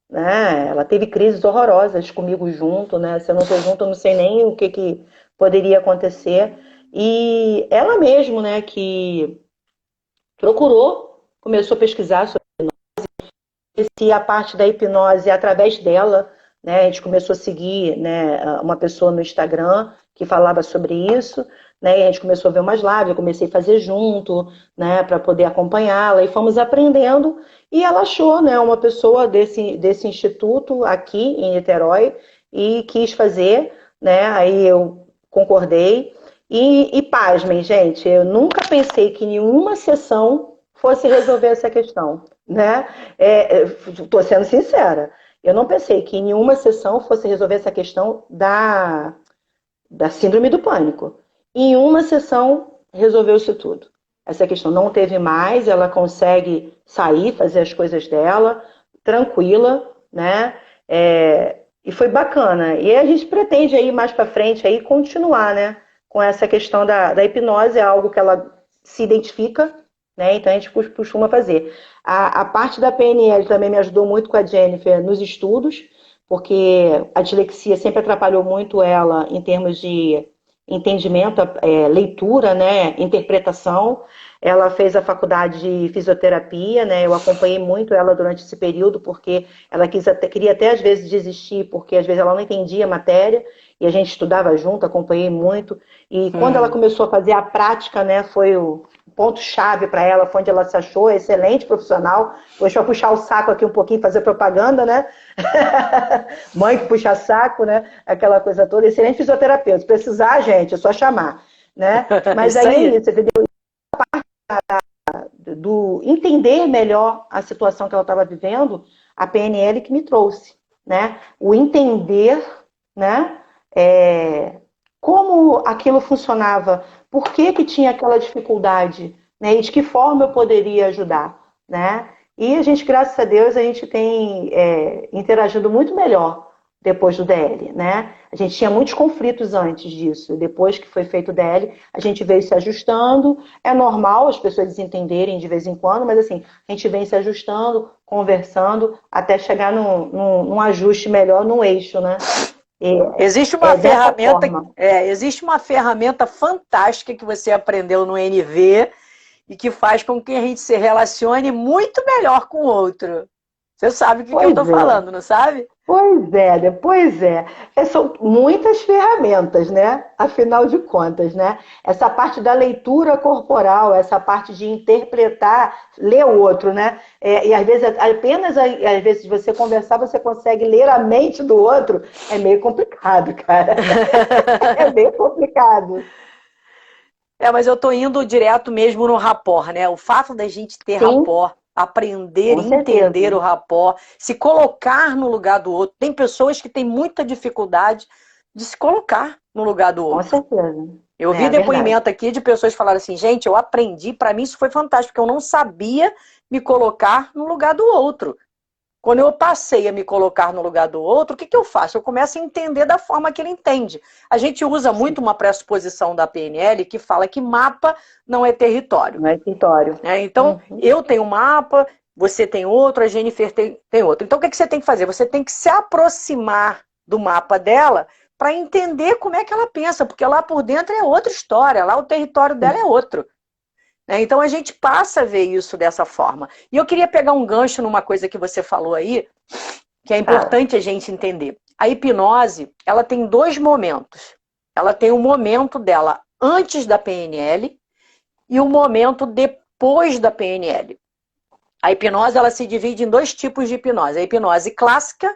né? Ela teve crises horrorosas comigo junto, né? Se eu não estou junto, eu não sei nem o que poderia acontecer. E ela mesmo, né, que procurou, começou a pesquisar sobre hipnose, a parte da hipnose através dela, né? A gente começou a seguir, né, uma pessoa no Instagram que falava sobre isso, né? E a gente começou a ver umas lives, eu comecei a fazer junto, né, para poder acompanhá-la, e fomos aprendendo, e ela achou, né, uma pessoa desse instituto aqui em Niterói e quis fazer, né? Aí eu concordei, e pasmem, gente, eu nunca pensei que nenhuma sessão fosse resolver essa questão, né? Estou sendo sincera, eu não pensei que nenhuma sessão fosse resolver essa questão da síndrome do pânico. Em uma sessão, resolveu-se tudo. Essa questão não teve mais, ela consegue sair, fazer as coisas dela, tranquila, né? E foi bacana. E a gente pretende aí mais para frente aí continuar, né? com essa questão da hipnose, é algo que ela se identifica, né? Então a gente costuma fazer. A parte da PNL também me ajudou muito com a Jennifer nos estudos, porque a dislexia sempre atrapalhou muito ela em termos de entendimento, leitura, né? Interpretação. Ela fez a faculdade de fisioterapia, né? Eu acompanhei muito ela durante esse período, porque ela queria até às vezes desistir, porque às vezes ela não entendia a matéria, e a gente estudava junto, acompanhei muito. E quando ela começou a fazer a prática, né? Foi o ponto-chave para ela, foi onde ela se achou excelente profissional. Deixa eu puxar o saco aqui um pouquinho, fazer propaganda, né? Mãe que puxa saco, né? Aquela coisa toda. Excelente fisioterapeuta. Se precisar, gente, é só chamar, né? Mas aí é isso, entendeu? Do entender melhor a situação que ela estava vivendo, a PNL que me trouxe, né? O entender, né? Como aquilo funcionava, por que tinha aquela dificuldade, né? E de que forma eu poderia ajudar, né? E a gente, graças a Deus, a gente tem interagido muito melhor depois do DL, né? A gente tinha muitos conflitos antes disso. Depois que foi feito o DL, a gente veio se ajustando. É normal as pessoas desentenderem de vez em quando, mas assim, a gente vem se ajustando, conversando, até chegar num ajuste melhor, num eixo, né? Existe uma ferramenta fantástica que você aprendeu no NV e que faz com que a gente se relacione muito melhor com o outro. Você sabe o que eu estou falando, não sabe? Pois é. São muitas ferramentas, né? Afinal de contas, né? Essa parte da leitura corporal, essa parte de interpretar, ler o outro, né? E às vezes, às vezes, você conversar, você consegue ler a mente do outro. É meio complicado, cara. É meio complicado. Mas eu estou indo direto mesmo no rapport, né? O fato da gente ter rapport, aprender e entender o rapport, se colocar no lugar do outro. Tem pessoas que têm muita dificuldade de se colocar no lugar do outro. Com certeza. Eu vi depoimento aqui de pessoas que falaram assim, gente, eu aprendi, para mim isso foi fantástico, porque eu não sabia me colocar no lugar do outro. Quando eu passei a me colocar no lugar do outro, o que eu faço? Eu começo a entender da forma que ele entende. A gente usa muito uma pressuposição da PNL que fala que mapa não é território. Não é território. Então, eu tenho um mapa, você tem outro, a Jennifer tem outro. Então, o que você tem que fazer? Você tem que se aproximar do mapa dela para entender como é que ela pensa, porque lá por dentro é outra história, lá o território dela é outro. Então a gente passa a ver isso dessa forma. E eu queria pegar um gancho numa coisa que você falou aí, que é importante a gente entender. A hipnose, ela tem dois momentos. Ela tem o momento dela antes da PNL e o momento depois da PNL. A hipnose, ela se divide em dois tipos de hipnose. A hipnose clássica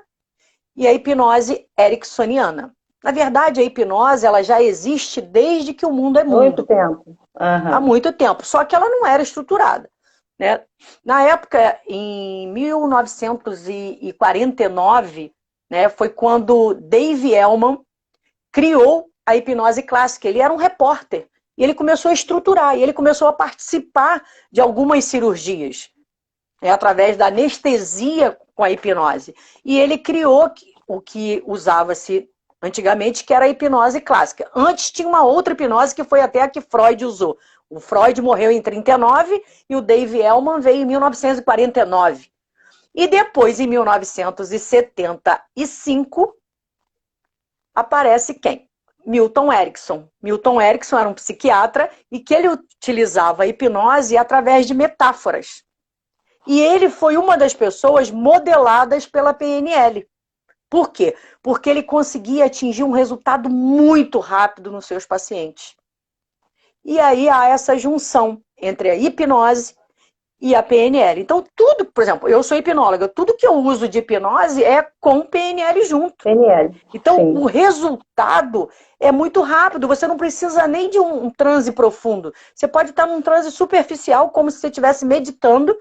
e a hipnose ericksoniana. Na verdade, a hipnose, ela já existe desde que o mundo é mundo. Muito tempo. Há muito tempo, só que ela não era estruturada, né? Na época, em 1949, né, foi quando Dave Elman criou a hipnose clássica. Ele era um repórter e ele começou a estruturar, e ele começou a participar de algumas cirurgias, né, através da anestesia com a hipnose. E ele criou o que usava-se antigamente, que era a hipnose clássica. Antes tinha uma outra hipnose que foi até a que Freud usou. O Freud morreu em 39 e o Dave Elman veio em 1949. E depois, em 1975, aparece quem? Milton Erickson. Milton Erickson era um psiquiatra e que ele utilizava a hipnose através de metáforas. E ele foi uma das pessoas modeladas pela PNL. Por quê? Porque ele conseguia atingir um resultado muito rápido nos seus pacientes. E aí há essa junção entre a hipnose e a PNL. Então, tudo, por exemplo, eu sou hipnóloga, tudo que eu uso de hipnose é com PNL junto. PNL. Então, sim. O resultado é muito rápido, você não precisa nem de um transe profundo. Você pode estar num transe superficial, como se você estivesse meditando,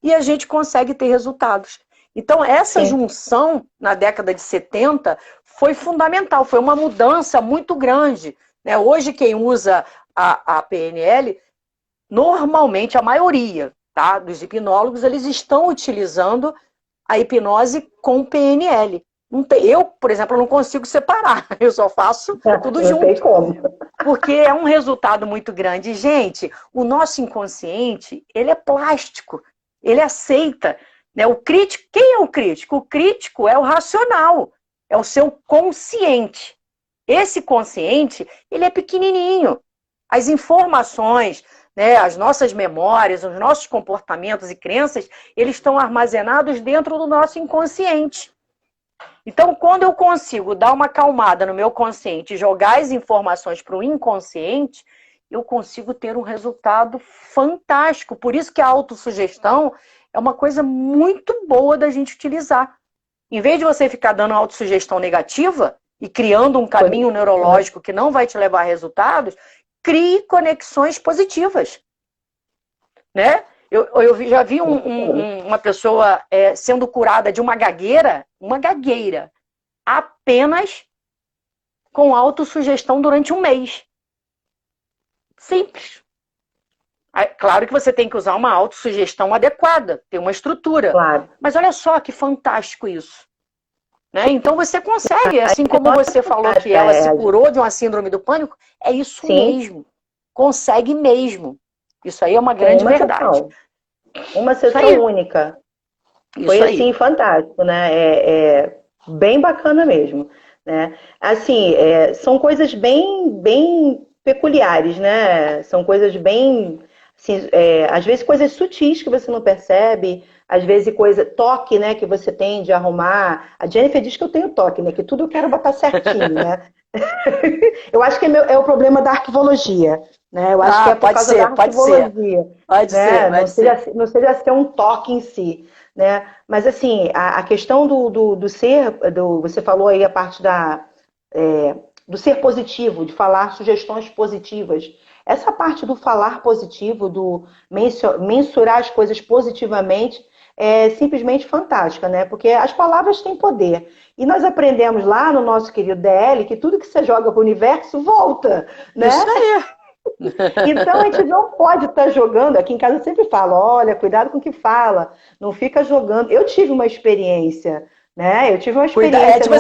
e a gente consegue ter resultados. Então, essa junção, na década de 70, foi fundamental, foi uma mudança muito grande, né? Hoje, quem usa a PNL, normalmente, a maioria, tá, dos hipnólogos, eles estão utilizando a hipnose com PNL. Eu, por exemplo, não consigo separar, eu só faço tudo junto. Não tem como. Porque é um resultado muito grande. Gente, o nosso inconsciente, ele é plástico, ele aceita, né? O crítico, quem é o crítico? O crítico é o racional, é o seu consciente. Esse consciente, ele é pequenininho. As informações, né, as nossas memórias, os nossos comportamentos e crenças, eles estão armazenados dentro do nosso inconsciente. Então, quando eu consigo dar uma acalmada no meu consciente e jogar as informações para o inconsciente, eu consigo ter um resultado fantástico. Por isso que a autossugestão é uma coisa muito boa da gente utilizar. Em vez de você ficar dando autossugestão negativa e criando um caminho neurológico que não vai te levar a resultados, crie conexões positivas, né? Eu já vi uma pessoa sendo curada de uma gagueira, apenas com autossugestão durante um mês. Simples. Claro que você tem que usar uma autossugestão adequada, ter uma estrutura. Claro. Mas olha só que fantástico isso. Né? Então você consegue, assim como você falou que ela se curou de uma síndrome do pânico, é isso mesmo. Consegue mesmo. Isso aí é uma grande verdade. Uma sessão única. Foi assim, fantástico, né? Bem bacana mesmo. Né? Assim, são coisas bem peculiares, né? São coisas bem, assim, às vezes coisas sutis que você não percebe, às vezes toque, né, que você tem de arrumar. A Jennifer diz que eu tenho toque, né? Que tudo eu quero botar certinho, né? Eu acho que é o problema da arquivologia, né? Eu acho que é por causa da arquivologia. Pode ser. Não seja ser um toque em si, né? Mas assim, a questão do ser, você falou aí a parte do ser positivo, de falar sugestões positivas. Essa parte do falar positivo, do mensurar as coisas positivamente, é simplesmente fantástica, né? Porque as palavras têm poder. E nós aprendemos lá no nosso querido DL que tudo que você joga para o universo volta, né? Isso aí. Então a gente não pode estar jogando. Aqui em casa eu sempre falo, olha, cuidado com o que fala, não fica jogando. Eu tive uma experiência, né? Eu tive uma experiência.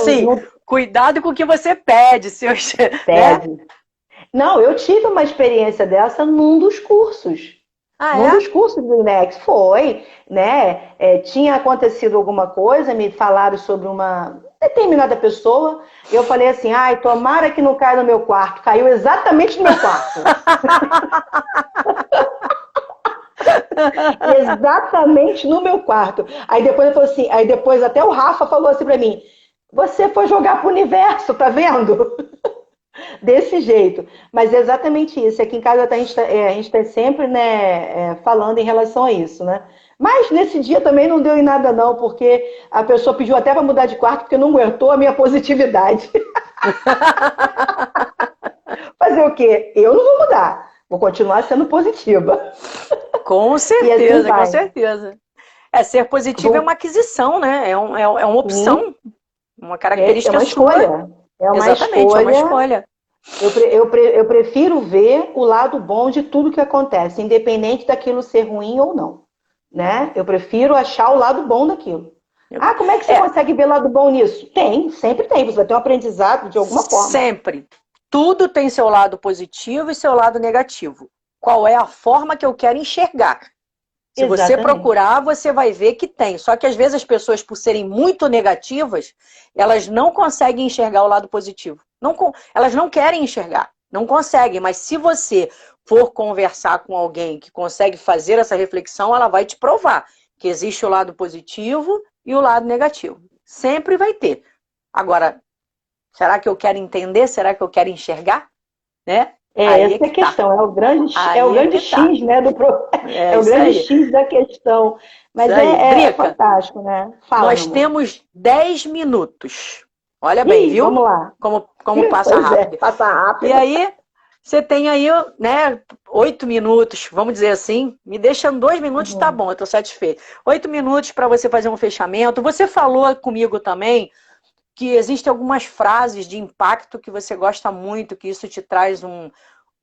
Cuidado com o que você pede, pede. Né? Não, eu tive uma experiência dessa num dos cursos. Num dos cursos do INEX, foi, né? Tinha acontecido alguma coisa, me falaram sobre uma determinada pessoa, e eu falei assim, tomara que não caia no meu quarto. Caiu exatamente no meu quarto. Exatamente no meu quarto. Aí depois eu falei assim, até o Rafa falou assim pra mim, você foi jogar pro universo, tá vendo? Desse jeito. Mas é exatamente isso. Aqui em casa a gente tá sempre, né, falando em relação a isso, né? Mas nesse dia também não deu em nada não, porque a pessoa pediu até para mudar de quarto porque não aguentou a minha positividade. Fazer o quê? Eu não vou mudar. Vou continuar sendo positiva. Com certeza, com certeza. Ser positivo é uma aquisição, né? É uma opção, uma característica sua. É uma escolha. Eu prefiro ver o lado bom de tudo que acontece, independente daquilo ser ruim ou não. Né? Eu prefiro achar o lado bom daquilo. Como é que você consegue ver o lado bom nisso? Sempre tem. Você vai ter um aprendizado de alguma forma. Sempre. Tudo tem seu lado positivo e seu lado negativo. Qual é a forma que eu quero enxergar? Se você procurar, você vai ver que tem. Só que às vezes as pessoas, por serem muito negativas, elas não conseguem enxergar o lado positivo. Elas não querem enxergar, não conseguem. Mas se você for conversar com alguém que consegue fazer essa reflexão, ela vai te provar que existe o lado positivo e o lado negativo. Sempre vai ter. Agora, será que eu quero entender? Será que eu quero enxergar? Né? Essa é a questão, é o grande X, né? É o grande X da questão. Mas é fantástico, né? Nós temos 10 minutos. Olha bem, viu? Vamos lá. Como passa rápido. Passa rápido. E aí, você tem aí, né, 8 minutos, vamos dizer assim. Me deixa 2 minutos, tá bom, eu tô satisfeito. 8 minutos para você fazer um fechamento. Você falou comigo também que existem algumas frases de impacto que você gosta muito, que isso te traz um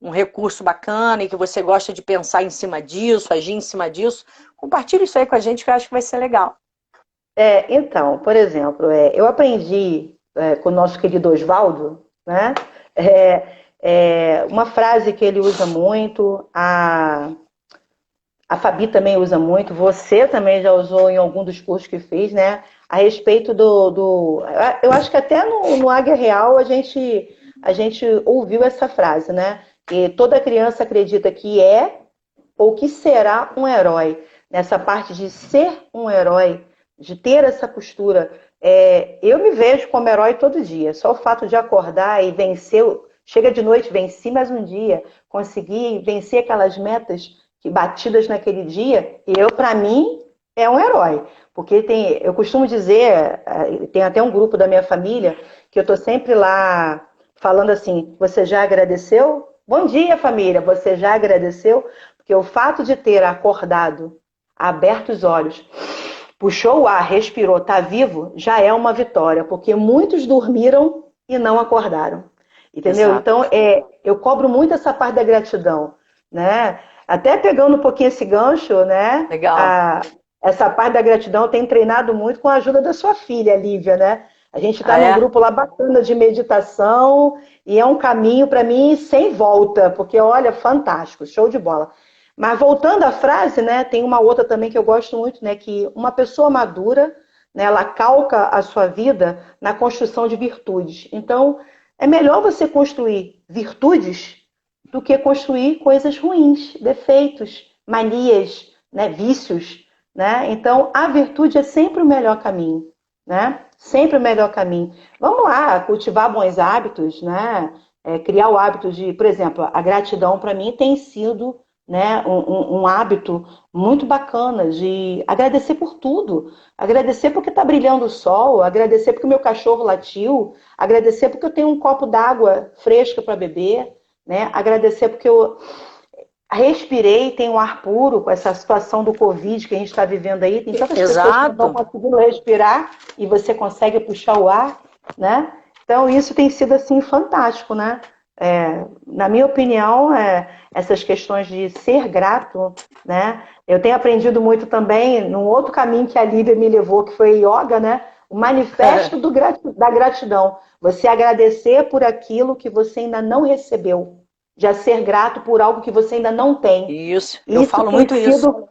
recurso bacana e que você gosta de pensar em cima disso, agir em cima disso. Compartilhe isso aí com a gente que eu acho que vai ser legal. Então, por exemplo, eu aprendi com o nosso querido Oswaldo, né? Uma frase que ele usa muito, a Fabi também usa muito, você também já usou em algum dos cursos que fez, né? A respeito eu acho que até no Águia Real a gente ouviu essa frase, né? Que toda criança acredita que é ou que será um herói. Nessa parte de ser um herói, de ter essa postura. Eu me vejo como herói todo dia. Só o fato de acordar e vencer, chega de noite, venci mais um dia, consegui vencer aquelas metas que batidas naquele dia, para mim, é um herói. Porque eu costumo dizer, tem até um grupo da minha família, que eu estou sempre lá falando assim, você já agradeceu? Bom dia, família, você já agradeceu? Porque o fato de ter acordado, aberto os olhos, puxou o ar, respirou, está vivo, já é uma vitória, porque muitos dormiram e não acordaram. Entendeu? Exato. Então, eu cobro muito essa parte da gratidão, né? Até pegando um pouquinho esse gancho, né? Legal. Essa parte da gratidão eu tenho treinado muito com a ajuda da sua filha, Lívia, né? A gente está num grupo lá bacana de meditação e é um caminho para mim sem volta, porque olha, fantástico, show de bola. Mas voltando à frase, né, tem uma outra também que eu gosto muito, né, que uma pessoa madura, né, ela calca a sua vida na construção de virtudes. Então, é melhor você construir virtudes do que construir coisas ruins, defeitos, manias, né, vícios, né? Então, a virtude é sempre o melhor caminho, né? Sempre o melhor caminho. Vamos lá, cultivar bons hábitos, né? Criar o hábito de, por exemplo, a gratidão para mim tem sido, né, um hábito muito bacana de agradecer por tudo. Agradecer porque está brilhando o sol, agradecer porque o meu cachorro latiu, agradecer porque eu tenho um copo d'água fresca para beber, né? Agradecer porque eu respirei, tenho um ar puro com essa situação do Covid que a gente está vivendo aí. Tem tantas pessoas que não estão conseguindo respirar e você consegue puxar o ar, né? Então, isso tem sido, assim, fantástico, né? Na minha opinião, essas questões de ser grato, né? Eu tenho aprendido muito também num outro caminho que a Lívia me levou, que foi yoga, né? O manifesto da gratidão. Você agradecer por aquilo que você ainda não recebeu. Já ser grato por algo que você ainda não tem. Isso, eu falo muito isso.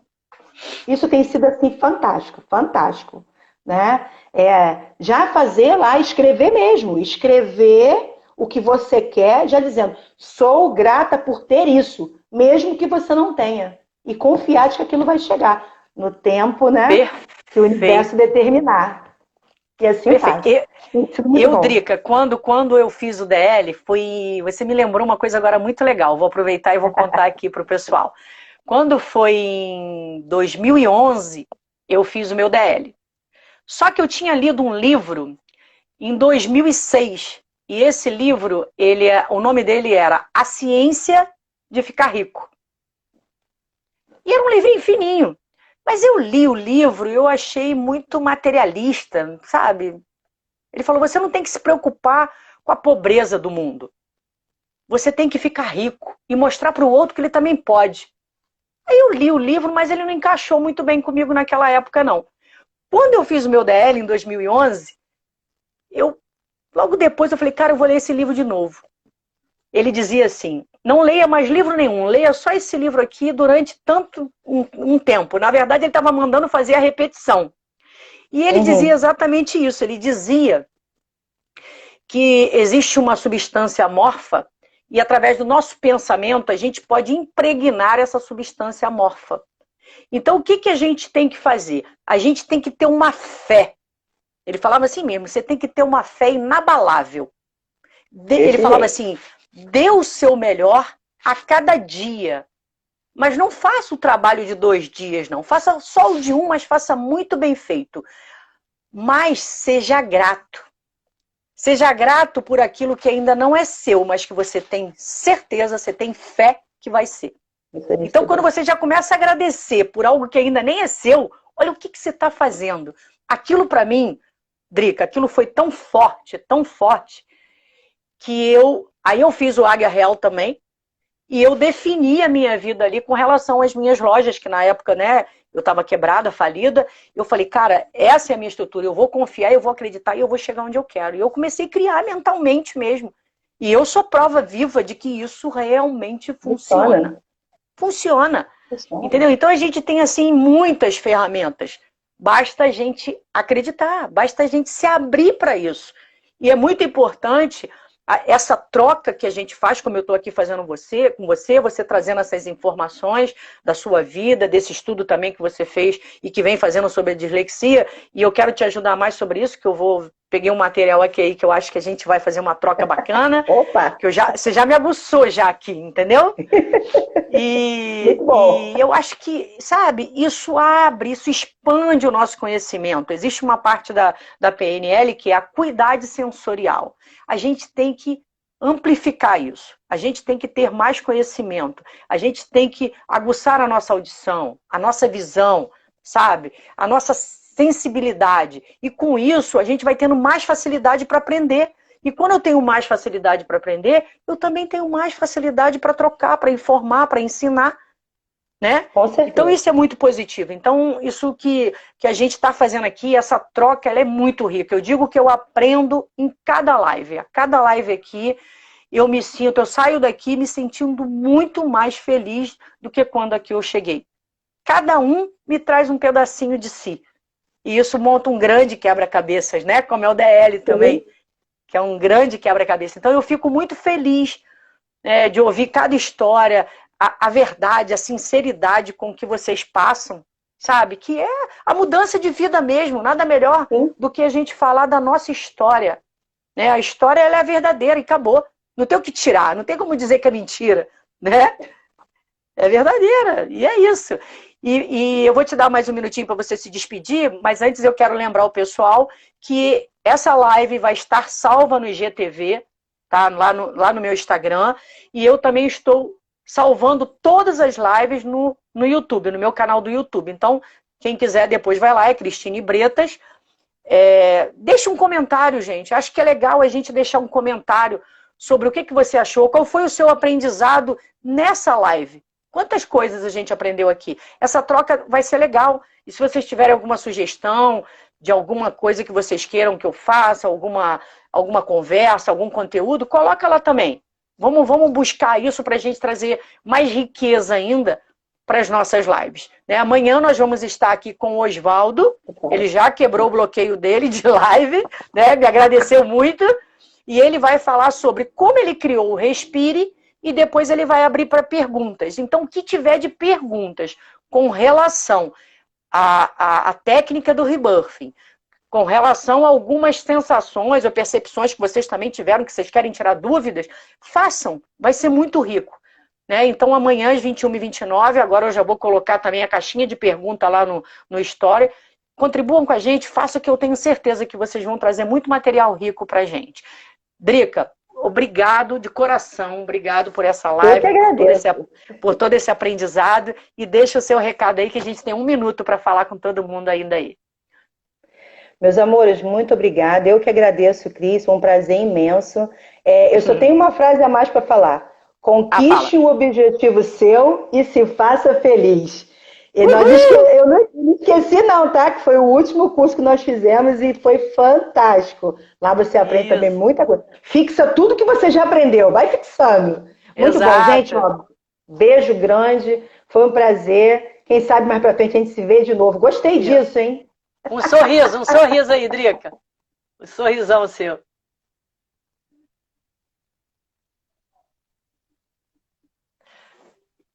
Isso tem sido, assim, fantástico, fantástico, né? Já fazer lá, escrever mesmo, escrever o que você quer, já dizendo, sou grata por ter isso, mesmo que você não tenha. E confiar de que aquilo vai chegar no tempo, né? Que o universo determinar. E assim faz. Drica, quando eu fiz o DL, você me lembrou uma coisa agora muito legal. Vou aproveitar e vou contar aqui para o pessoal. Quando foi em 2011, eu fiz o meu DL. Só que eu tinha lido um livro em 2006. E esse livro, o nome dele era A Ciência de Ficar Rico. E era um livrinho fininho. Mas eu li o livro e eu achei muito materialista, sabe? Ele falou, você não tem que se preocupar com a pobreza do mundo. Você tem que ficar rico e mostrar para o outro que ele também pode. Aí eu li o livro, mas ele não encaixou muito bem comigo naquela época, não. Quando eu fiz o meu DL em 2011, logo depois eu falei, cara, eu vou ler esse livro de novo. Ele dizia assim, não leia mais livro nenhum, leia só esse livro aqui durante um tempo. Na verdade, ele estava mandando fazer a repetição. E ele dizia exatamente isso, ele dizia que existe uma substância amorfa e através do nosso pensamento a gente pode impregnar essa substância amorfa. Então o que a gente tem que fazer? A gente tem que ter uma fé. Ele falava assim mesmo, você tem que ter uma fé inabalável. Ele falava assim, dê o seu melhor a cada dia. Mas não faça o trabalho de 2 dias, não. Faça só o de um, mas faça muito bem feito. Mas seja grato. Seja grato por aquilo que ainda não é seu, mas que você tem certeza, você tem fé que vai ser. Então, quando você já começa a agradecer por algo que ainda nem é seu, olha o que você está fazendo. Aquilo para mim, Drica, aquilo foi tão forte, que aí eu fiz o Águia Real também, e eu defini a minha vida ali com relação às minhas lojas, que na época, né, eu estava quebrada, falida. Eu falei, cara, essa é a minha estrutura, eu vou confiar, eu vou acreditar e eu vou chegar onde eu quero. E eu comecei a criar mentalmente mesmo. E eu sou prova viva de que isso realmente funciona. Funciona. Entendeu? Então a gente tem, assim, muitas ferramentas. Basta a gente acreditar, basta a gente se abrir para isso. E é muito importante essa troca que a gente faz, como eu estou aqui fazendo com você trazendo essas informações da sua vida, desse estudo também que você fez e que vem fazendo sobre a dislexia, e eu quero te ajudar mais sobre isso, que peguei um material aqui aí que eu acho que a gente vai fazer uma troca bacana. Opa! Que você já me aguçou já aqui, entendeu? Muito bom. E eu acho que, sabe, isso abre, isso expande o nosso conhecimento. Existe uma parte da PNL que é a acuidade sensorial. A gente tem que amplificar isso. A gente tem que ter mais conhecimento. A gente tem que aguçar a nossa audição, a nossa visão, sabe? A nossa sensibilidade. E com isso, a gente vai tendo mais facilidade para aprender. E quando eu tenho mais facilidade para aprender, eu também tenho mais facilidade para trocar, para informar, para ensinar. Né? Com certeza. Então isso é muito positivo. Então isso que a gente está fazendo aqui, essa troca, ela é muito rica. Eu digo que eu aprendo em cada live. A cada live aqui eu saio daqui me sentindo muito mais feliz do que quando aqui eu cheguei. Cada um me traz um pedacinho de si. E isso monta um grande quebra-cabeças, né? Como é o DL também, que é um grande quebra-cabeça. Então eu fico muito feliz, né, de ouvir cada história, a verdade, a sinceridade com que vocês passam, sabe? Que é a mudança de vida mesmo, nada melhor do que a gente falar da nossa história. Né? A história ela é verdadeira e acabou. Não tem o que tirar, não tem como dizer que é mentira. Né? É verdadeira, e é isso. E eu vou te dar mais um minutinho para você se despedir, mas antes eu quero lembrar o pessoal que essa live vai estar salva no IGTV, tá? Lá no meu Instagram, e eu também estou salvando todas as lives no YouTube, no meu canal do YouTube. Então, quem quiser depois vai lá, é Cristine Bretas. Deixa um comentário, gente. Acho que é legal a gente deixar um comentário sobre o que você achou, qual foi o seu aprendizado nessa live. Quantas coisas a gente aprendeu aqui? Essa troca vai ser legal. E se vocês tiverem alguma sugestão de alguma coisa que vocês queiram que eu faça, alguma conversa, algum conteúdo, coloca lá também. Vamos buscar isso para a gente trazer mais riqueza ainda para as nossas lives. Né? Amanhã nós vamos estar aqui com o Oswaldo. Ele já quebrou o bloqueio dele de live, né? Me agradeceu muito. E ele vai falar sobre como ele criou o Respire e depois ele vai abrir para perguntas. Então, o que tiver de perguntas com relação à técnica do rebirthing, com relação a algumas sensações ou percepções que vocês também tiveram, que vocês querem tirar dúvidas, façam, vai ser muito rico. Né? Então, amanhã, às 21h29, agora eu já vou colocar também a caixinha de pergunta lá no Story. Contribuam com a gente, façam, que eu tenho certeza que vocês vão trazer muito material rico pra gente. Drica, obrigado de coração, obrigado por essa live, eu que agradeço. por todo esse aprendizado, e deixa o seu recado aí, que a gente tem 1 minuto para falar com todo mundo ainda aí. Meus amores, muito obrigada. Eu que agradeço, Cris, foi um prazer imenso. Eu só tenho uma frase a mais para falar. Conquiste um objetivo seu e se faça feliz. E eu não esqueci não, tá? Que foi o último curso que nós fizemos e foi fantástico. Lá você aprende também muita coisa. Fixa tudo que você já aprendeu, vai fixando. Muito bom, gente. Ó, beijo grande, foi um prazer. Quem sabe mais pra frente a gente se vê de novo. Gostei disso, hein? Um sorriso aí, Drica. Um sorrisão seu.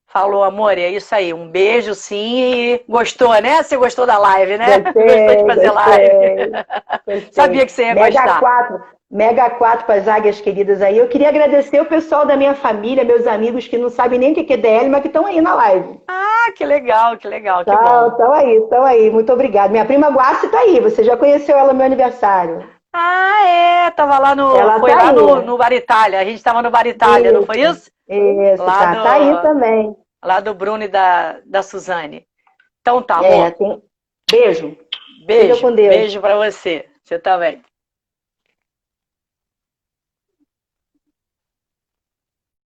Falou, amor, é isso aí. Um beijo, sim. E gostou, né? Você gostou da live, né? Gostei, gostou de fazer live. Gostei. Sabia que você ia gostar. Mega 4 para as águias queridas aí. Eu queria agradecer o pessoal da minha família, meus amigos que não sabem nem o que é DL, mas que estão aí na live. Ah, que legal, que legal. Que bom. Estão aí. Muito obrigada. Minha prima Guaci está aí. Você já conheceu ela no meu aniversário. Ah, é. Tava lá no Bar Itália. A gente estava no Bar Itália, não foi isso? Isso, tá aí também. Lá do Bruno e da Suzane. Então tá, amor. Beijo. Beijo. Fica com Deus. Beijo pra você. Você também.